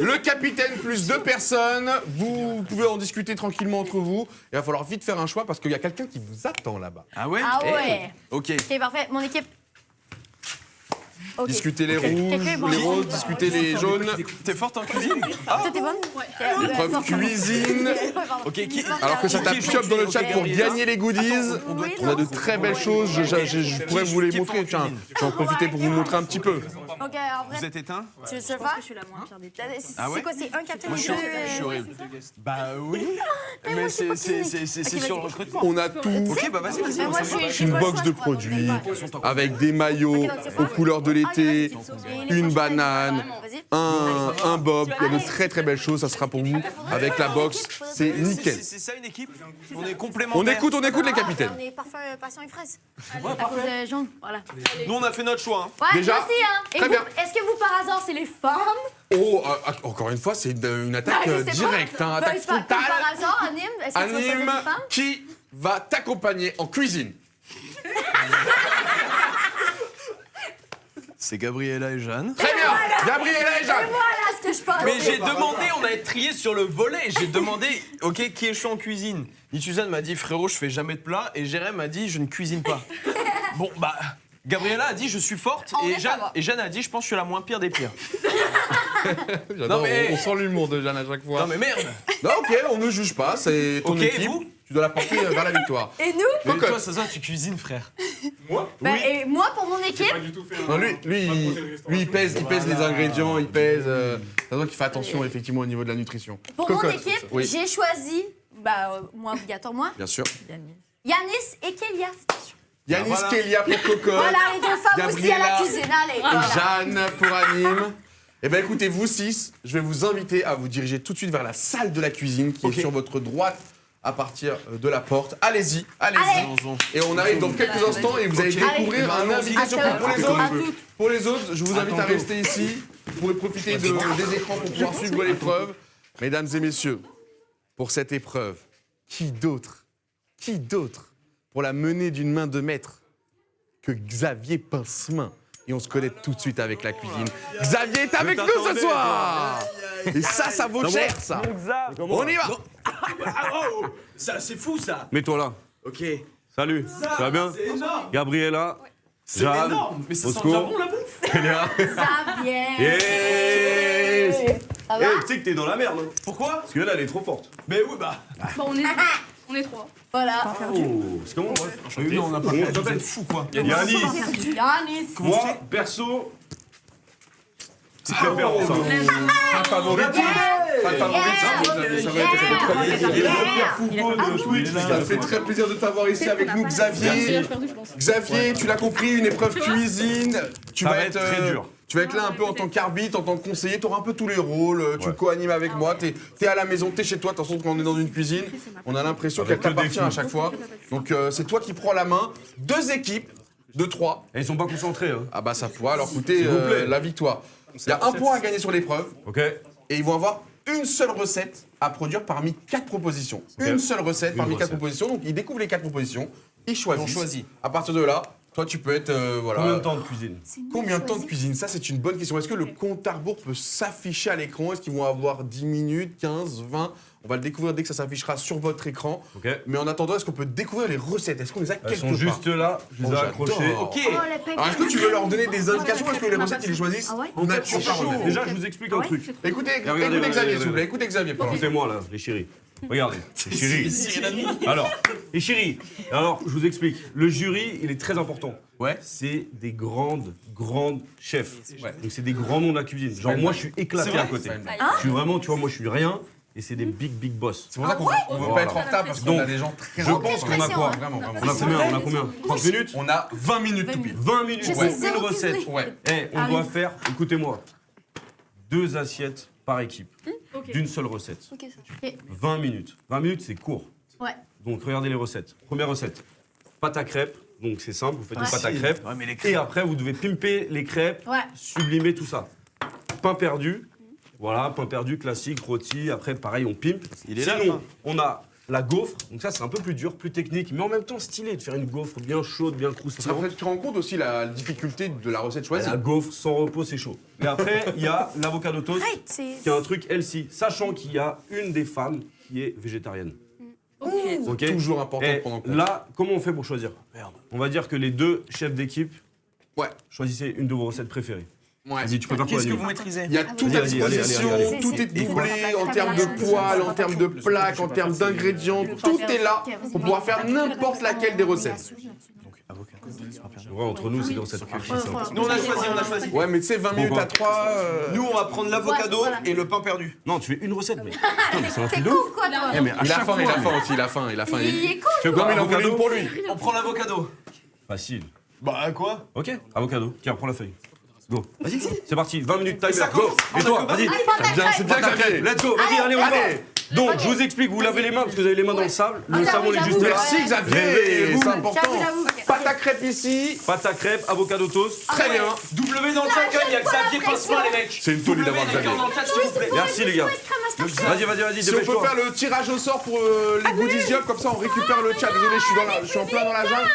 Le capitaine plus 2 personnes. Vous pouvez en discuter tranquillement entre vous. Il va falloir vite faire un choix parce qu'il y a quelqu'un qui vous attend là-bas. Ah ouais Ah ouais. Ok. Ok, parfait. Mon équipe. Ok. Discutez les Quelqu'un est rouges, bon. les roses, discutez les jaunes. T'es forte en cuisine. Toi, t'es bonne? L'épreuve cuisine. Ok, qui... Alors que ça tape piope dans le chat pour gagner les goodies. On a de très belles choses. Je pourrais vous les montrer. Tiens, je vais en profiter pour vous montrer un petit peu. Ok, en vrai, Vous êtes éteint? tu veux Je le pense faire? que je suis la moins pire des pires. Ah ouais? C'est quoi, c'est un capitaine Moi, et je deux... suis horrible. Bah oui. Mais moi, Mais je sais pas c'est cuisiner. sur le recrutement. On a tout. Ok, bah vas-y, Mais vas-y. moi, j'ai Une pas le box choix, de je crois, donc produits je vais pas. avec des maillots aux couleurs de l'été, une banane, un bob. Il y a de très très belles choses. Ça sera pour vous avec la box. C'est nickel. C'est ça une équipe? On est complémentaires. On écoute les capitaines. On est parfum, passion et fraise. À cause de Jean, voilà. Nous, on a fait notre choix. Ouais, Déjà, moi aussi, hein. Et très vous, bien. est-ce que vous, par hasard, c'est les femmes? Oh, encore une fois, c'est une attaque Bah, je sais pas. directe, hein, Bah, attaque c'est pas- frontale. Par hasard, Anime, est-ce que tu vas choisir Anime, les femmes? qui va t'accompagner en cuisine? C'est Gabriella et Jeanne. Très bien, Gabriella et Jeanne. Voilà ce que je pense. Mais j'ai demandé, on a été trié sur le volet. J'ai demandé, ok, qui est chaud en cuisine? Nituzan m'a dit, frérot, je fais jamais de plat. Et Jérém m'a dit, je ne cuisine pas. Bon, bah, Gabriella a dit, je suis forte. En vrai, ça va. Et Jeanne a dit, je pense que je suis la moins pire des pires. J'adore, mais- on sent l'humour de Jeanne à chaque fois. Non, mais merde. Non, ok, on ne juge pas, c'est ton Ok, et équipe. vous Tu dois la porter vers la victoire. Et nous? Mais Cocotte. toi, ça se voit, tu cuisines, frère. Bah, et moi, pour mon équipe, Pas du tout fait un- Non, lui, il pèse les ingrédients, il pèse. Ça doit qu'il fait Euh, attention effectivement au niveau de la nutrition. pour mon Cocotte. équipe, Oui, j'ai choisi, bah, moi, obligatoire, moi, bien sûr. Yanis et Kélia. Yanis, voilà. Kélia pour Cocotte. Voilà, les deux femmes aussi à la Gabriella cuisine, allez. et Voilà. Jeanne pour Anime. Eh bien écoutez, vous six, je vais vous inviter à vous diriger tout de suite vers la salle de la cuisine qui Ok. est sur votre droite à partir de la porte. Allez-y, Allez. Et on arrive dans quelques instants et vous allez découvrir un invité surprise. Pour les autres, je vous invite à rester ici. Vous pourrez profiter des écrans pour pouvoir suivre l'épreuve. Mesdames et messieurs, pour cette épreuve, qui d'autre pour la mener d'une main de maître que Xavier Pincemain? Et on se connecte tout de suite avec la cuisine. Xavier est avec nous ce soir. Et ça vaut cher, ça. On y va. Ça, c'est fou, ça. Mets-toi là. Ok. Salut. Ça va bien? C'est énorme. Gabriella. C'est Jeanne, énorme. Mais ça au sent secours. déjà bon, la bouffe. Xavier. Yes. Ça Eh, va? tu sais que t'es dans la merde. Hein. Pourquoi? Parce que là, elle est trop forte. Mais oui, bah. Bon, on est trois. Voilà. Oh, c'est comment, bref. Oui, on a pas Comment fait. ça Vous s'appelle? êtes fou, quoi. Yanis. Yanis. Moi, perso. Petite préférence. Hein. Pas de favoritisme. Pas de favoritisme. Ça fait très plaisir de t'avoir ici avec nous, Xavier. Xavier, tu l'as compris, une épreuve cuisine. Tu Ça vas va être très dur. Tu vas être là un peu en tant qu'arbitre, en tant que conseiller, tu auras un peu tous les rôles, tu co-animes avec moi, t'es à la maison, t'es chez toi, de toute façon quand on est dans une cuisine, on a l'impression qu'elle Avec que des t'appartient à filles. chaque fois. Donc c'est toi qui prends la main, 2 équipes de 3. Et ils sont pas concentrés. Hein. Ah bah ça pourra leur coûter S'il vous plaît. la victoire. Il y a un point à gagner sur l'épreuve, Ok. et ils vont avoir une seule recette à produire parmi 4 propositions. Ok. Une seule recette parmi 4 recette. propositions, donc ils découvrent les 4 propositions, ils choisissent. Ils ont choisi. À partir de là, toi tu peux être... voilà. Combien de temps de cuisine? Combien de temps de cuisine? Ça, c'est une bonne question. Est-ce que le compte à rebours peut s'afficher à l'écran? Est-ce qu'ils vont avoir 10 minutes, 15, 20? On va le découvrir dès que ça s'affichera sur votre écran. Ok. Mais en attendant, est-ce qu'on peut découvrir les recettes? Est-ce qu'on les a quelque Elles sont part? juste là. Je les ai Oh, accrochées. j'adore. Ok. Oh, les pecs. Alors, est-ce que tu veux leur donner des indications? Est-ce que les recettes, ils les choisissent Ah ouais en nature par eux-mêmes? Déjà, je vous explique un truc. Écoutez, Regardez, écoutez Xavier, regardez, s'il vous plaît. Écoutez Xavier. pardon. Écoutez-moi là, les chéris. Regardez, les chéris. Alors, les chéris. Alors, je vous explique. Le jury, il est très important. Ouais. C'est des grandes chefs. Donc c'est des grands noms de la cuisine. Genre moi, je suis éclaté à côté. Je suis vraiment, tu vois, moi, je suis rien. Et c'est des big boss. C'est pour ça qu'on ne veut pas être en retard parce qu'on a des gens très Je pense qu'on a quoi? Vraiment. On a combien 30 minutes? On a 20 minutes tout pile. 20 minutes Je pour suis une zéro recette. cuisinier. Ouais. Eh, on doit faire, écoutez-moi, 2 assiettes par équipe. Ok. D'une seule recette. Ok, ça. Ok. 20 minutes. 20 minutes, c'est court. Ouais. Donc regardez les recettes. Première recette, pâte à crêpes. Donc c'est simple, vous faites une Ouais. pâte à crêpes. Ouais, mais les Et après, vous devez pimper les crêpes, Ouais. sublimer tout ça. Pain perdu. Voilà, pain perdu classique, rôti. Après, pareil, on pimpe. Il est là, le Sinon, pain. on a la gaufre. Donc ça, c'est un peu plus dur, plus technique, mais en même temps stylé de faire une gaufre bien chaude, bien croustillante. Après, tu te rends compte aussi la difficulté de la recette choisie. La gaufre sans repos, c'est chaud. Et après, il y a l'avocado toast, Arrête, c'est. qui est un truc healthy, sachant qu'il y a une des femmes qui est végétarienne. Ok. Ok. Toujours important de Et prendre en compte. là, comment on fait pour choisir? Merde. On va dire que les 2 chefs d'équipe, Ouais. choisissez une de vos recettes préférées. Ouais. Vas-y, tu préfères quoi, Qu'est-ce que Annie? vous maîtrisez? Il y a toute Vas-y, à vas-y, allez, disposition, allez, allez. tout est doublé en termes de poils, en termes de plaques, en termes d'ingrédients, tout est là pour pouvoir faire n'importe laquelle des recettes. Donc, avocat. Ouais, entre nous, c'est dans cette archi simple. Nous, on a choisi. Ouais, mais tu sais, 20 minutes à 3. Nous, on va prendre l'avocado Voilà. et le pain perdu. Non, tu fais une recette, mais. Putain, mais c'est un T'es truc de con ouf. quoi, toi? Eh, mais à Il a chaque faim, fois, il a faim aussi, il a faim. Il est con. Tu veux Non, quoi, mais il en voulait avocado une pour lui. On prend l'avocado. Facile. Bah, quoi? Ok, avocado. Tiens, prends la feuille. Go. Vas-y, c'est parti. 20 minutes, timer. ça Go. commence. Et toi, vas-y. C'est bien, Xavier. Let's go. Vas-y, allez, on y va. Donc, je vous explique, vous lavez les mains parce que vous avez les mains dans le sable. Le savon est juste là. Merci Xavier, Réveillez-vous. c'est important. Pâte à crêpes ici. Pâte à crêpes, avocado toast. Très bien. W dans le chat, il y a Xavier Pince-Main, les mecs. C'est une folie d'avoir W, Xavier. dans le chat, s'il vous plaît. Merci, les gars. Vas-y, Si on peut dépêche-toi. faire le tirage au sort pour les goodies job, comme ça on récupère le chat. Désolé, je suis en plein dans la jungle.